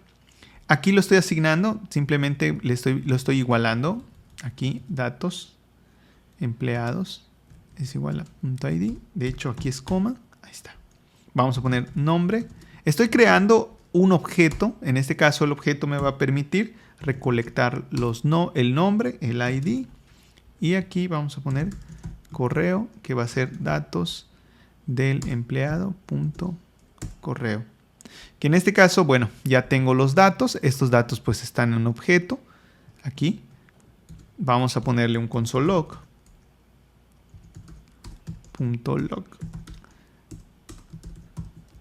Aquí lo estoy asignando, simplemente lo estoy igualando. Aquí, datos, empleados, es igual a .id. De hecho, aquí es coma. Ahí está. Vamos a poner nombre. Estoy creando un objeto. En este caso el objeto me va a permitir recolectar el nombre, el ID. Y aquí vamos a poner correo, que va a ser datos del empleado punto correo. Que en este caso, bueno, ya tengo los datos. Estos datos pues están en un objeto. Aquí vamos a ponerle un console log. .log.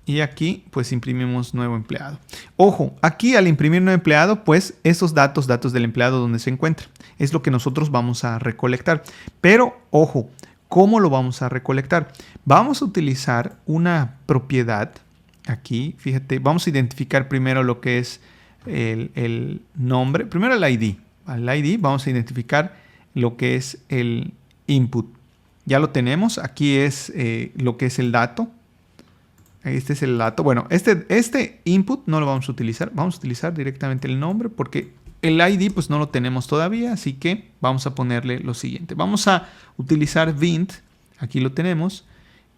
Y aquí pues imprimimos nuevo empleado. Ojo, aquí al imprimir nuevo empleado, pues esos datos del empleado donde se encuentra, es lo que nosotros vamos a recolectar. Pero ojo, ¿cómo lo vamos a recolectar? Vamos a utilizar una propiedad. Aquí, fíjate, vamos a identificar primero lo que es el nombre. Primero el ID. Al ID vamos a identificar lo que es el input. Ya lo tenemos. Aquí es lo que es el dato. Este es el dato. Bueno, este input no lo vamos a utilizar. Vamos a utilizar directamente el nombre porque el ID pues no lo tenemos todavía. Así que vamos a ponerle lo siguiente. Vamos a utilizar vint. Aquí lo tenemos.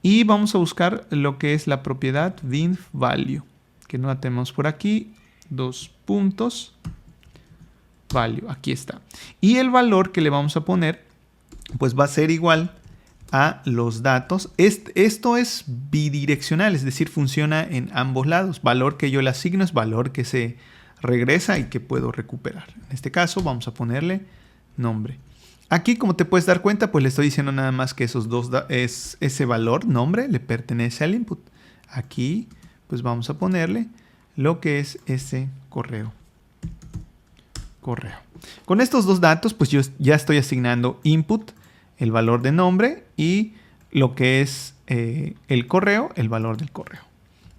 Y vamos a buscar lo que es la propiedad vint value. Que no la tenemos por aquí. 2 puntos. Value. Aquí está. Y el valor que le vamos a poner pues va a ser igual a los datos. Esto es bidireccional, es decir, funciona en ambos lados. Valor que yo le asigno es valor que se regresa y que puedo recuperar. En este caso vamos a ponerle nombre. Aquí, como te puedes dar cuenta, pues le estoy diciendo nada más que ese valor, nombre, le pertenece al input. Aquí, pues vamos a ponerle lo que es ese correo. Con estos dos datos, pues yo ya estoy asignando input, el valor de nombre, y lo que es el correo, el valor del correo.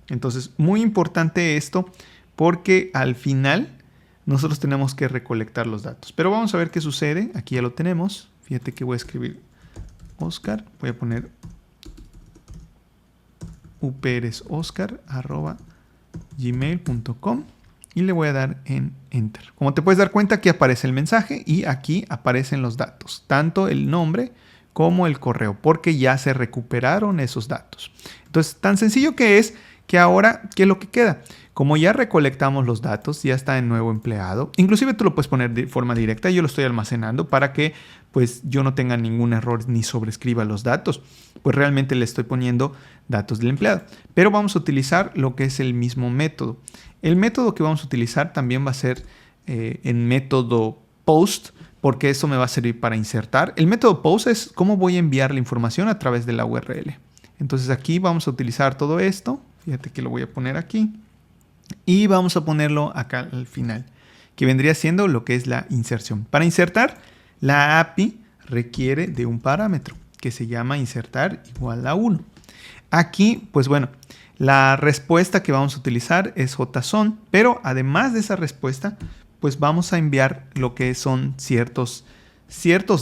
Entonces, muy importante esto porque al final nosotros tenemos que recolectar los datos. Pero vamos a ver qué sucede. Aquí ya lo tenemos. Fíjate que voy a escribir Oscar. Voy a poner uperesoscar@gmail.com y le voy a dar en Enter. Como te puedes dar cuenta, aquí aparece el mensaje y aquí aparecen los datos. Tanto el nombre como el correo, porque ya se recuperaron esos datos. Entonces, tan sencillo que es que ahora, ¿qué es lo que queda? Como ya recolectamos los datos, ya está en nuevo empleado. Inclusive tú lo puedes poner de forma directa. Yo lo estoy almacenando para que pues yo no tenga ningún error ni sobrescriba los datos. Pues realmente le estoy poniendo datos del empleado. Pero vamos a utilizar lo que es el mismo método. El método que vamos a utilizar también va a ser en método post, porque eso me va a servir para insertar. El método post es cómo voy a enviar la información a través de la URL. Entonces aquí vamos a utilizar todo esto. Fíjate que lo voy a poner aquí. Y vamos a ponerlo acá al final, que vendría siendo lo que es la inserción. Para insertar, la API requiere de un parámetro que se llama insertar igual a 1. Aquí, pues bueno, la respuesta que vamos a utilizar es JSON, pero además de esa respuesta, pues vamos a enviar lo que son ciertos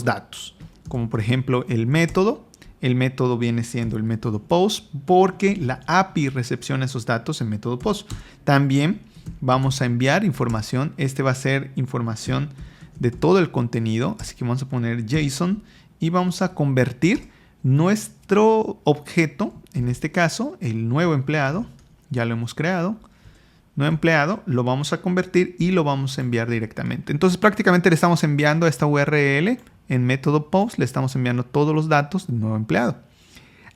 datos, como por ejemplo el método. El método viene siendo el método post porque la API recepciona esos datos en método post. También vamos a enviar información. Este va a ser información de todo el contenido. Así que vamos a poner JSON y vamos a convertir nuestro objeto, en este caso el nuevo empleado. Ya lo hemos creado. Nuevo empleado lo vamos a convertir y lo vamos a enviar directamente. Entonces prácticamente le estamos enviando a esta URL. En método post le estamos enviando todos los datos del nuevo empleado.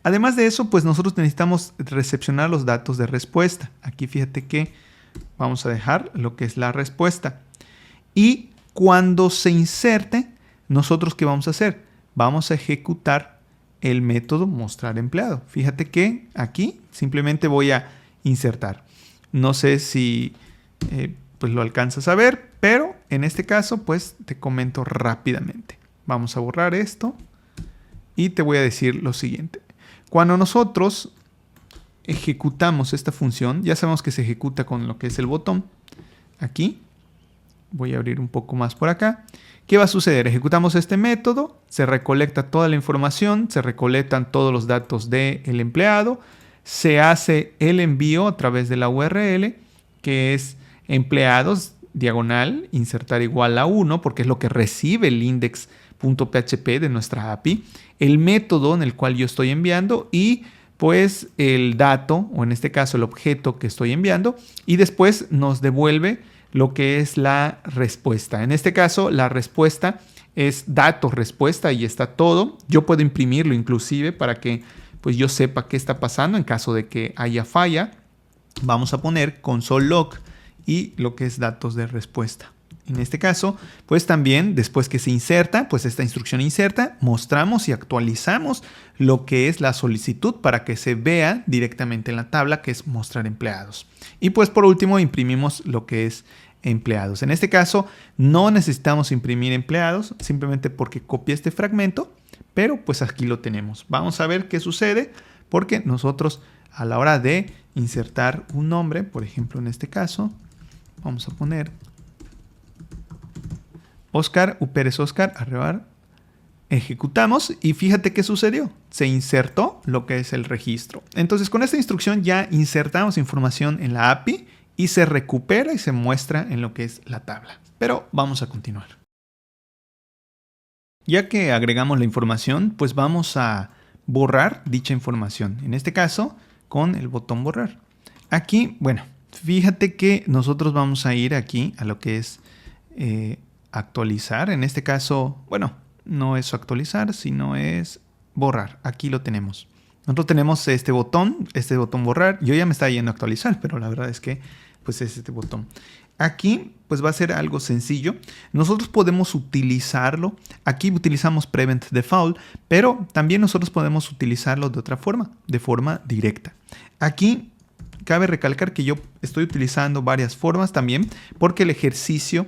Además de eso, pues nosotros necesitamos recepcionar los datos de respuesta. Aquí fíjate que vamos a dejar lo que es la respuesta. Y cuando se inserte, nosotros ¿qué vamos a hacer? Vamos a ejecutar el método mostrar empleado. Fíjate que aquí simplemente voy a insertar. No sé si pues lo alcanzas a ver, pero en este caso pues te comento rápidamente. Vamos a borrar esto y te voy a decir lo siguiente. Cuando nosotros ejecutamos esta función, ya sabemos que se ejecuta con lo que es el botón. Aquí, voy a abrir un poco más por acá. ¿Qué va a suceder? Ejecutamos este método, se recolecta toda la información, se recolectan todos los datos del empleado, se hace el envío a través de la URL, que es empleados, diagonal, insertar igual a 1, porque es lo que recibe el index.php de nuestra API, el método en el cual yo estoy enviando y pues el dato, o en este caso el objeto que estoy enviando, y después nos devuelve lo que es la respuesta. En este caso, la respuesta es dato respuesta y está todo. Yo puedo imprimirlo inclusive para que pues yo sepa qué está pasando en caso de que haya falla. Vamos a poner console log y lo que es datos de respuesta. En este caso, pues también después que se inserta, pues esta instrucción inserta, mostramos y actualizamos lo que es la solicitud para que se vea directamente en la tabla, que es mostrar empleados. Y pues por último imprimimos lo que es empleados. En este caso no necesitamos imprimir empleados, simplemente porque copié este fragmento, pero pues aquí lo tenemos. Vamos a ver qué sucede, porque nosotros a la hora de insertar un nombre, por ejemplo en este caso, vamos a poner Oscar, Pérez Oscar, arrebar, ejecutamos y fíjate qué sucedió. Se insertó lo que es el registro. Entonces con esta instrucción ya insertamos información en la API y se recupera y se muestra en lo que es la tabla. Pero vamos a continuar. Ya que agregamos la información, pues vamos a borrar dicha información. En este caso, con el botón borrar. Aquí, bueno, fíjate que nosotros vamos a ir aquí a lo que es actualizar. En este caso, bueno, no es actualizar, sino es borrar. Aquí lo tenemos. Nosotros tenemos este botón borrar. Yo ya me estaba yendo a actualizar, pero la verdad es que pues es este botón. Aquí pues va a ser algo sencillo. Nosotros podemos utilizarlo. Aquí utilizamos Prevent Default, pero también nosotros podemos utilizarlo de otra forma, de forma directa. Aquí cabe recalcar que yo estoy utilizando varias formas también, porque el ejercicio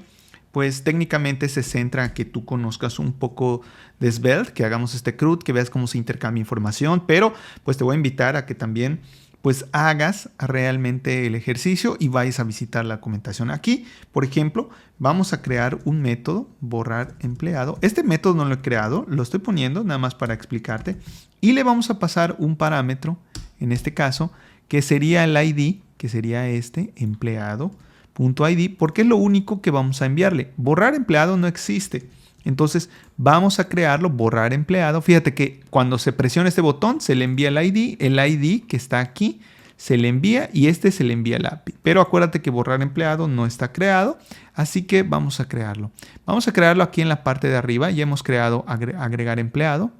pues técnicamente se centra en que tú conozcas un poco de Svelte, que hagamos este CRUD, que veas cómo se intercambia información, pero pues te voy a invitar a que también pues hagas realmente el ejercicio y vayas a visitar la documentación. Aquí, por ejemplo, vamos a crear un método, borrar empleado. Este método no lo he creado, lo estoy poniendo nada más para explicarte. Y le vamos a pasar un parámetro, en este caso, que sería el ID, que sería este, empleado.id, porque es lo único que vamos a enviarle. Borrar empleado no existe. Entonces vamos a crearlo, borrar empleado. Fíjate que cuando se presiona este botón se le envía el ID que está aquí se le envía y este se le envía al API. Pero acuérdate que borrar empleado no está creado, así que vamos a crearlo. Vamos a crearlo aquí en la parte de arriba. Ya hemos creado agregar empleado.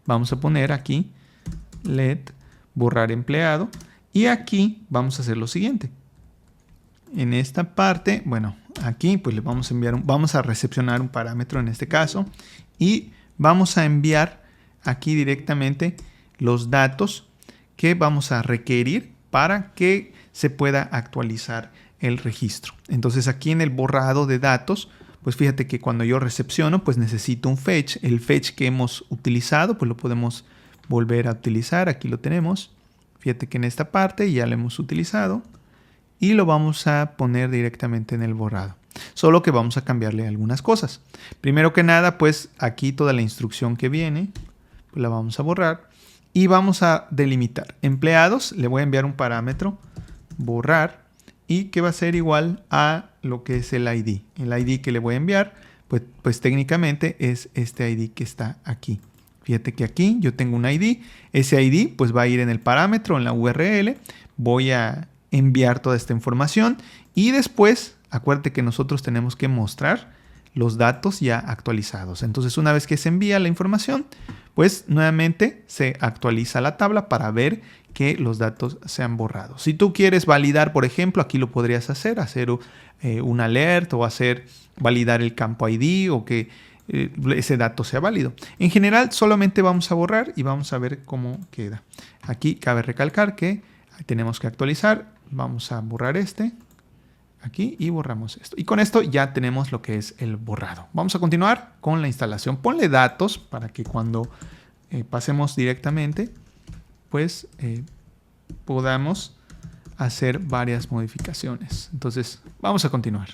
Vamos a poner aquí let borrar empleado y aquí vamos a hacer lo siguiente. En esta parte, bueno, aquí pues le vamos a enviar, vamos a recepcionar un parámetro en este caso y vamos a enviar aquí directamente los datos que vamos a requerir para que se pueda actualizar el registro. Entonces aquí en el borrado de datos, pues fíjate que cuando yo recepciono, pues necesito un fetch. El fetch que hemos utilizado, pues lo podemos volver a utilizar. Aquí lo tenemos. Fíjate que en esta parte ya lo hemos utilizado. Y lo vamos a poner directamente en el borrado. Solo que vamos a cambiarle algunas cosas. Primero que nada, pues aquí toda la instrucción que viene, pues la vamos a borrar. Y vamos a delimitar. Empleados, le voy a enviar un parámetro, borrar, y que va a ser igual a lo que es el ID. El ID que le voy a enviar, pues técnicamente es este ID que está aquí. Fíjate que aquí yo tengo un ID. Ese ID pues va a ir en el parámetro, en la URL. Voy a enviar toda esta información y después acuérdate que nosotros tenemos que mostrar los datos ya actualizados. Entonces una vez que se envía la información, pues nuevamente se actualiza la tabla para ver que los datos se han borrado. Si tú quieres validar, por ejemplo, aquí lo podrías hacer un alert o validar el campo ID o que ese dato sea válido. En general solamente vamos a borrar y vamos a ver cómo queda. Aquí cabe recalcar que tenemos que actualizar. Vamos a borrar aquí y borramos esto. Y con esto ya tenemos lo que es el borrado. Vamos a continuar con la instalación. Ponle datos para que cuando pasemos directamente, pues podamos hacer varias modificaciones. Entonces, vamos a continuar.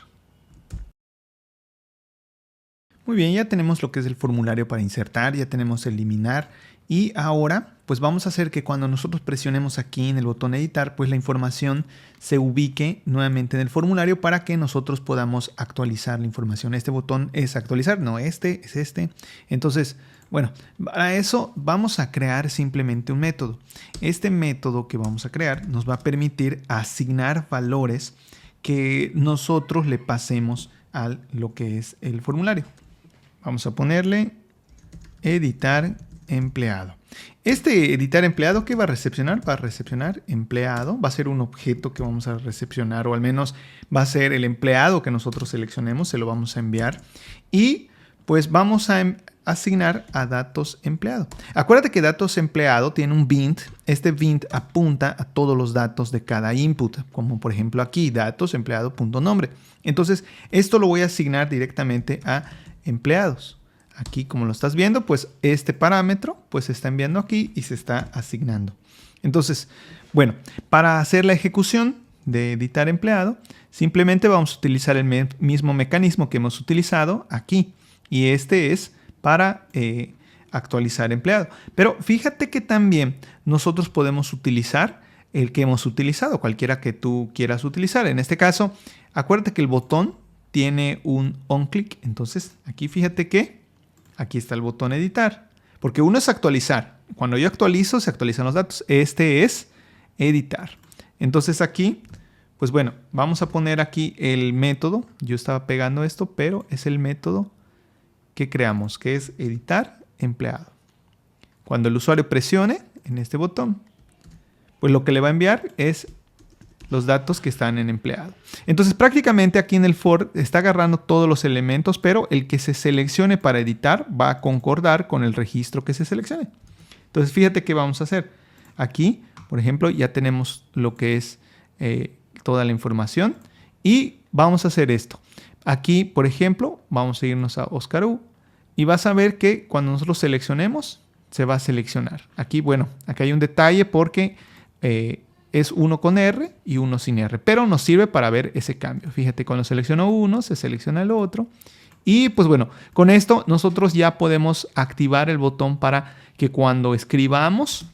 Muy bien, ya tenemos lo que es el formulario para insertar, ya tenemos eliminar y ahora pues vamos a hacer que cuando nosotros presionemos aquí en el botón editar, pues la información se ubique nuevamente en el formulario para que nosotros podamos actualizar la información. Este botón es actualizar, no, este es este. Entonces, bueno, para eso vamos a crear simplemente un método. Este método que vamos a crear nos va a permitir asignar valores que nosotros le pasemos a lo que es el formulario. Vamos a ponerle editar empleado. Este editar empleado, ¿qué va a recepcionar? Va a recepcionar empleado, va a ser un objeto que vamos a recepcionar, o al menos va a ser el empleado que nosotros seleccionemos, se lo vamos a enviar y pues vamos a asignar a datos empleado. Acuérdate que datos empleado tiene un bint. Este bint apunta a todos los datos de cada input, como por ejemplo aquí, datos empleado.nombre. Entonces, esto lo voy a asignar directamente a empleados. Aquí, como lo estás viendo, pues este parámetro pues se está enviando aquí y se está asignando. Entonces, bueno, para hacer la ejecución de editar empleado, simplemente vamos a utilizar el mismo mecanismo que hemos utilizado aquí. Y este es para actualizar empleado. Pero fíjate que también nosotros podemos utilizar el que hemos utilizado, cualquiera que tú quieras utilizar. En este caso, acuérdate que el botón tiene un on-click. Entonces, aquí fíjate que aquí está el botón editar. Porque uno es actualizar. Cuando yo actualizo, se actualizan los datos. Este es editar. Entonces aquí, pues bueno, vamos a poner aquí el método. Yo estaba pegando esto, pero es el método que creamos, que es editar empleado. Cuando el usuario presione en este botón, pues lo que le va a enviar es los datos que están en empleado. Entonces prácticamente aquí en el for está agarrando todos los elementos, pero el que se seleccione para editar va a concordar con el registro que se seleccione. Entonces fíjate qué vamos a hacer. Aquí, por ejemplo, ya tenemos lo que es toda la información y vamos a hacer esto. Aquí, por ejemplo, vamos a irnos a Oscar U y vas a ver que cuando nosotros seleccionemos, se va a seleccionar. Aquí, bueno, acá hay un detalle porque es uno con R y uno sin R, pero nos sirve para ver ese cambio. Fíjate, cuando selecciono uno, se selecciona el otro. Y pues bueno, con esto nosotros ya podemos activar el botón para que cuando escribamos,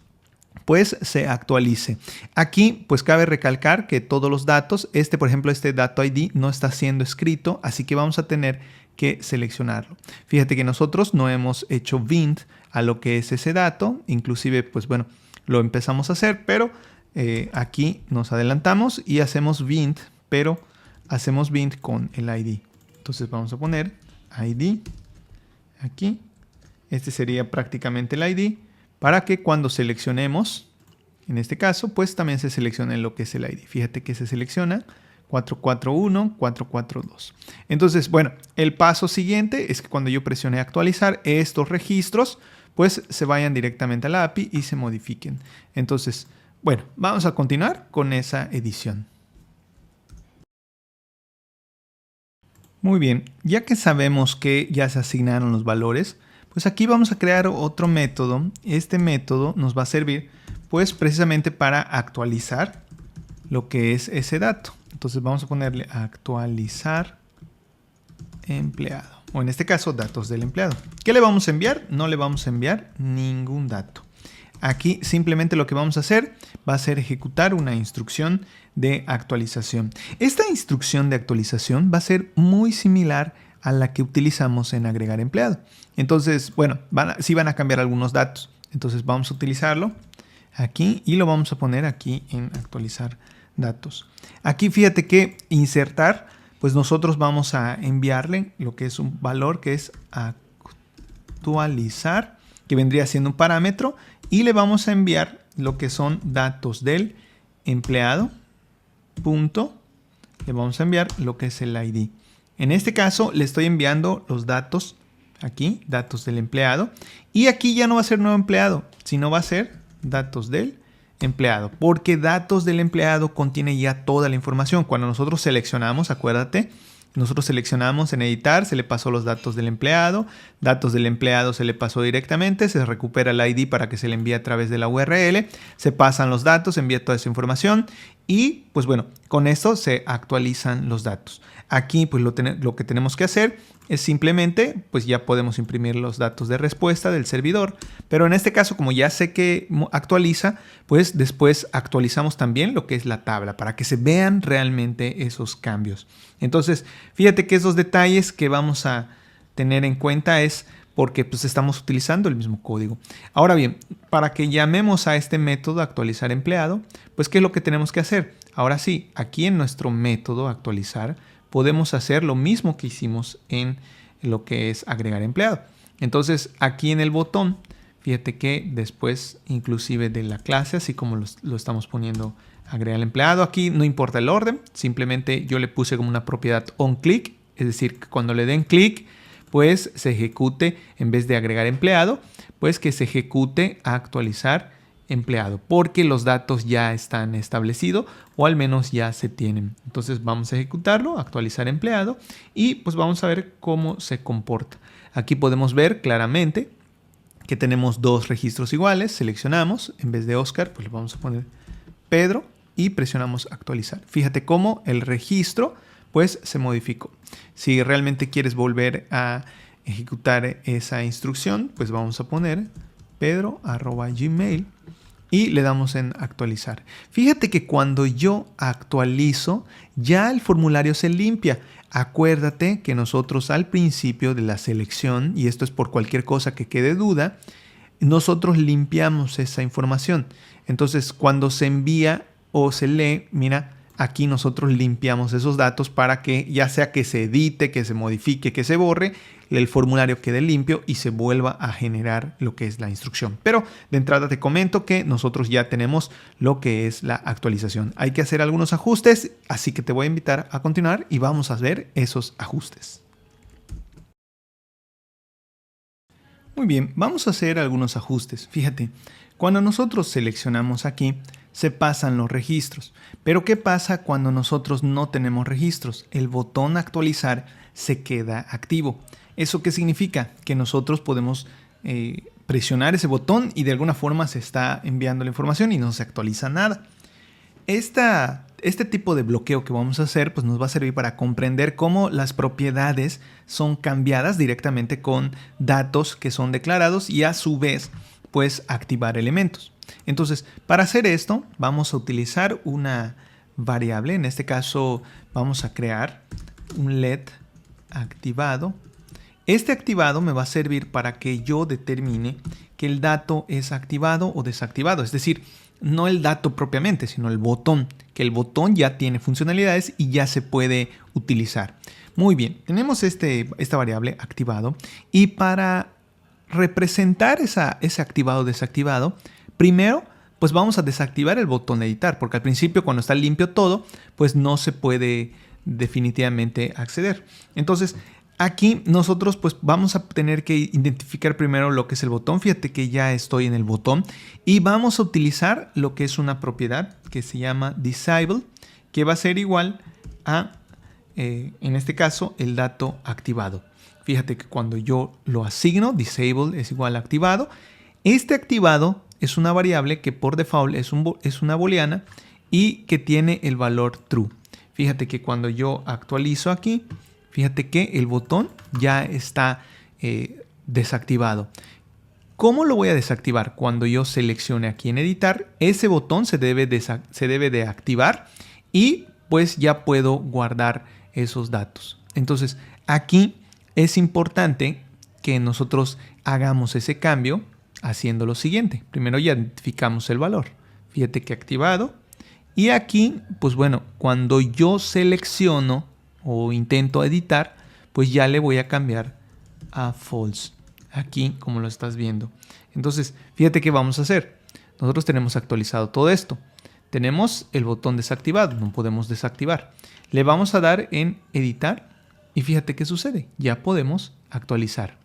pues se actualice. Aquí pues cabe recalcar que todos los datos, por ejemplo, este dato ID no está siendo escrito, así que vamos a tener que seleccionarlo. Fíjate que nosotros no hemos hecho bind a lo que es ese dato, inclusive pues bueno, lo empezamos a hacer, pero aquí nos adelantamos y hacemos bind, pero hacemos bind con el ID. Entonces vamos a poner ID aquí. Este sería prácticamente el ID para que cuando seleccionemos, en este caso, pues también se seleccione lo que es el ID. Fíjate que se selecciona 441, 442. Entonces, bueno, el paso siguiente es que cuando yo presione actualizar, estos registros pues se vayan directamente a la API y se modifiquen. Entonces, bueno, vamos a continuar con esa edición. Muy bien, ya que sabemos que ya se asignaron los valores, pues aquí vamos a crear otro método. Este método nos va a servir pues precisamente para actualizar lo que es ese dato. Entonces vamos a ponerle actualizar empleado, o en este caso datos del empleado. ¿Qué le vamos a enviar? No le vamos a enviar ningún dato. Aquí simplemente lo que vamos a hacer va a ser ejecutar una instrucción de actualización. Esta instrucción de actualización va a ser muy similar a la que utilizamos en agregar empleado. Entonces, bueno, sí van a cambiar algunos datos. Entonces vamos a utilizarlo aquí y lo vamos a poner aquí en actualizar datos. Aquí fíjate que insertar, pues nosotros vamos a enviarle lo que es un valor que es actualizar, que vendría siendo un parámetro, y le vamos a enviar lo que son datos del empleado, punto, le vamos a enviar lo que es el ID. En este caso le estoy enviando los datos aquí, datos del empleado, y aquí ya no va a ser nuevo empleado, sino va a ser datos del empleado, porque datos del empleado contiene ya toda la información. Cuando nosotros seleccionamos, acuérdate, nosotros seleccionamos en editar, se le pasó los datos del empleado se le pasó directamente, se recupera el ID para que se le envíe a través de la URL, se pasan los datos, envía toda esa información y pues bueno, con esto se actualizan los datos. Aquí pues lo que tenemos que hacer es simplemente, pues ya podemos imprimir los datos de respuesta del servidor. Pero en este caso, como ya sé que actualiza, pues después actualizamos también lo que es la tabla para que se vean realmente esos cambios. Entonces, fíjate que esos detalles que vamos a tener en cuenta es porque pues estamos utilizando el mismo código. Ahora bien, para que llamemos a este método actualizar empleado, pues ¿qué es lo que tenemos que hacer? Ahora sí, aquí en nuestro método actualizar, podemos hacer lo mismo que hicimos en lo que es agregar empleado. Entonces, aquí en el botón, fíjate que después inclusive de la clase, así como lo estamos poniendo agregar empleado, aquí no importa el orden, simplemente yo le puse como una propiedad onClick, es decir, que cuando le den clic, pues se ejecute, en vez de agregar empleado, pues que se ejecute a actualizar empleado, porque los datos ya están establecidos o al menos ya se tienen. Entonces vamos a ejecutarlo, actualizar empleado y pues vamos a ver cómo se comporta. Aquí podemos ver claramente que tenemos dos registros iguales, seleccionamos, en vez de Oscar, pues le vamos a poner Pedro y presionamos actualizar. Fíjate cómo el registro pues se modificó. Si realmente quieres volver a ejecutar esa instrucción, pues vamos a poner pedro@gmail y le damos en actualizar. Fíjate que cuando yo actualizo, ya el formulario se limpia. Acuérdate que nosotros al principio de la selección, y esto es por cualquier cosa que quede duda, nosotros limpiamos esa información. Entonces, cuando se envía o se lee, mira, aquí nosotros limpiamos esos datos para que ya sea que se edite, que se modifique, que se borre, el formulario quede limpio y se vuelva a generar lo que es la instrucción. Pero de entrada te comento que nosotros ya tenemos lo que es la actualización. Hay que hacer algunos ajustes, así que te voy a invitar a continuar y vamos a ver esos ajustes. Muy bien, vamos a hacer algunos ajustes. Fíjate, cuando nosotros seleccionamos aquí, se pasan los registros. Pero ¿qué pasa cuando nosotros no tenemos registros? El botón actualizar se queda activo. ¿Eso qué significa? Que nosotros podemos presionar ese botón y de alguna forma se está enviando la información y no se actualiza nada. Este tipo de bloqueo que vamos a hacer pues nos va a servir para comprender cómo las propiedades son cambiadas directamente con datos que son declarados y a su vez pues activar elementos. Entonces, para hacer esto, vamos a utilizar una variable. En este caso, vamos a crear un LED activado. Este activado me va a servir para que yo determine que el dato es activado o desactivado. Es decir, no el dato propiamente, sino el botón. Que el botón ya tiene funcionalidades y ya se puede utilizar. Muy bien, tenemos esta variable activado. Y para representar ese activado o desactivado, primero, pues vamos a desactivar el botón de editar, porque al principio cuando está limpio todo, pues no se puede definitivamente acceder. Entonces, aquí nosotros pues vamos a tener que identificar primero lo que es el botón. Fíjate que ya estoy en el botón y vamos a utilizar lo que es una propiedad que se llama disable, que va a ser igual a, en este caso, el dato activado. Fíjate que cuando yo lo asigno, disable es igual a activado. Este activado es una variable que por default es una booleana y que tiene el valor true. Fíjate que cuando yo actualizo aquí, fíjate que el botón ya está desactivado. ¿Cómo lo voy a desactivar? Cuando yo seleccione aquí en editar, ese botón se debe de activar y pues ya puedo guardar esos datos. Entonces aquí es importante que nosotros hagamos ese cambio haciendo lo siguiente. Primero ya identificamos el valor. Fíjate que activado. Y aquí, pues bueno, cuando yo selecciono o intento editar, pues ya le voy a cambiar a false. Aquí, como lo estás viendo. Entonces, fíjate qué vamos a hacer. Nosotros tenemos actualizado todo esto. Tenemos el botón desactivado, no podemos desactivar. Le vamos a dar en editar y fíjate qué sucede. Ya podemos actualizar.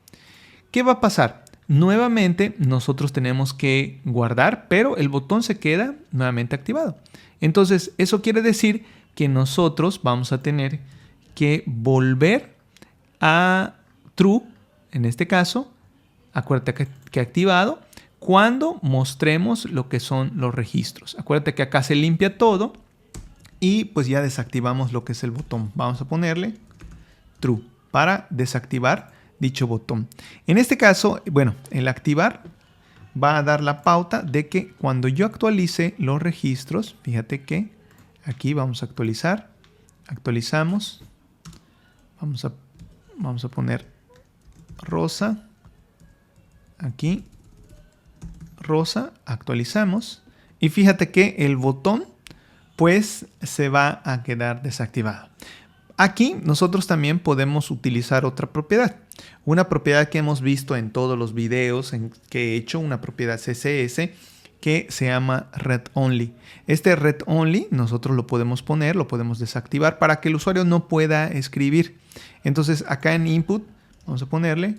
¿Qué va a pasar? Nuevamente nosotros tenemos que guardar, pero el botón se queda nuevamente activado. Entonces, eso quiere decir que nosotros vamos a tener que volver a true, en este caso, acuérdate que activado, cuando mostremos lo que son los registros. Acuérdate que acá se limpia todo y pues ya desactivamos lo que es el botón. Vamos a ponerle true. para desactivar dicho botón. En este caso, bueno, el activar va a dar la pauta de que cuando yo actualice los registros, fíjate que aquí vamos a actualizar, actualizamos, vamos a poner rosa, aquí, rosa, actualizamos y fíjate que el botón pues se va a quedar desactivado. Aquí nosotros también podemos utilizar otra propiedad. Una propiedad que hemos visto en todos los videos que he hecho, una propiedad CSS que se llama Read Only. Este Read Only nosotros lo podemos poner, lo podemos desactivar para que el usuario no pueda escribir. Entonces acá en Input vamos a ponerle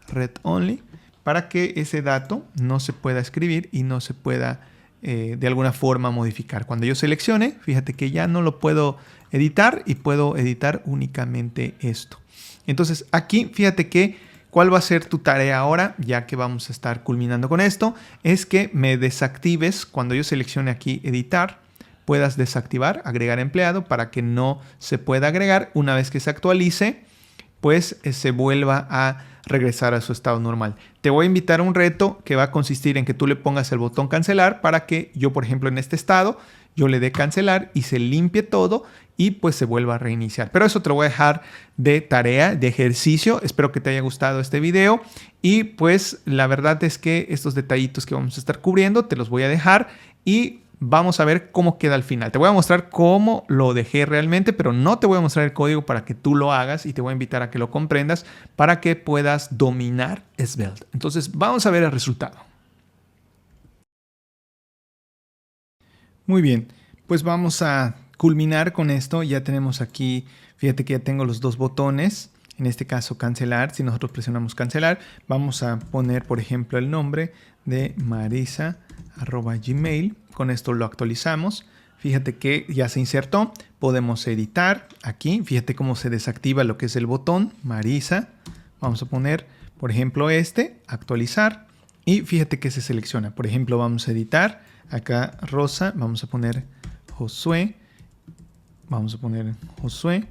Read Only para que ese dato no se pueda escribir y no se pueda de alguna forma modificar. Cuando yo seleccione, fíjate que ya no lo puedo editar y puedo editar únicamente esto. Entonces aquí fíjate que cuál va a ser tu tarea ahora, ya que vamos a estar culminando con esto, es que me desactives cuando yo seleccione aquí editar, puedas desactivar agregar empleado para que no se pueda agregar. Una vez que se actualice, pues se vuelva a regresar a su estado normal. Te voy a invitar a un reto que va a consistir en que tú le pongas el botón cancelar para que yo, por ejemplo, en este estado, yo le dé cancelar y se limpie todo y pues se vuelva a reiniciar. Pero eso te lo voy a dejar de tarea, de ejercicio. Espero que te haya gustado este video y pues la verdad es que estos detallitos que vamos a estar cubriendo te los voy a dejar y vamos a ver cómo queda al final. Te voy a mostrar cómo lo dejé realmente, pero no te voy a mostrar el código para que tú lo hagas y te voy a invitar a que lo comprendas para que puedas dominar Svelte. Entonces vamos a ver el resultado. Muy bien, pues vamos a culminar con esto. Ya tenemos aquí, fíjate que ya tengo los dos botones. En este caso cancelar, si nosotros presionamos cancelar, vamos a poner por ejemplo el nombre de marisa@gmail. Con esto lo actualizamos. Fíjate que ya se insertó. Podemos editar aquí. Fíjate cómo se desactiva lo que es el botón Marisa. Vamos a poner por ejemplo actualizar. Y fíjate que se selecciona. Por ejemplo vamos a editar. Acá Rosa. Vamos a poner Josué. Vamos a poner Josué.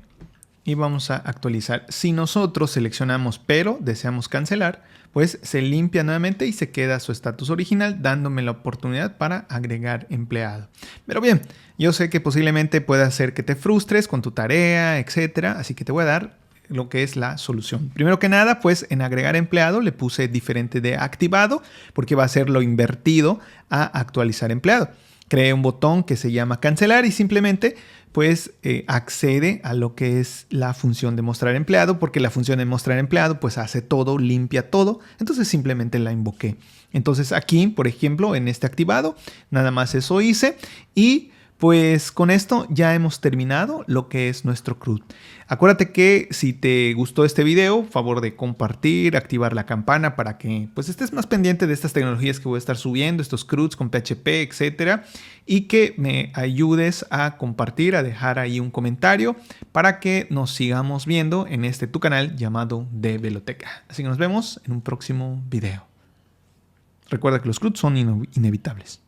Y vamos a actualizar. Si nosotros seleccionamos pero deseamos cancelar, pues se limpia nuevamente y se queda su estatus original, dándome la oportunidad para agregar empleado. Pero bien, yo sé que posiblemente pueda hacer que te frustres con tu tarea, etcétera, así que te voy a dar lo que es la solución. Primero que nada, pues en agregar empleado le puse diferente de activado porque va a ser lo invertido a actualizar empleado. Creé un botón que se llama cancelar y simplemente pues accede a lo que es la función de mostrar empleado, porque la función de mostrar empleado pues hace todo, limpia todo, entonces simplemente la invoqué. Entonces aquí, por ejemplo, en este activado, nada más eso hice y pues con esto ya hemos terminado lo que es nuestro CRUD. Acuérdate que si te gustó este video, favor de compartir, activar la campana para que pues estés más pendiente de estas tecnologías que voy a estar subiendo, estos CRUDs con PHP, etcétera, y que me ayudes a compartir, a dejar ahí un comentario para que nos sigamos viendo en este tu canal llamado Develoteca. Así que nos vemos en un próximo video. Recuerda que los CRUDs son inevitables.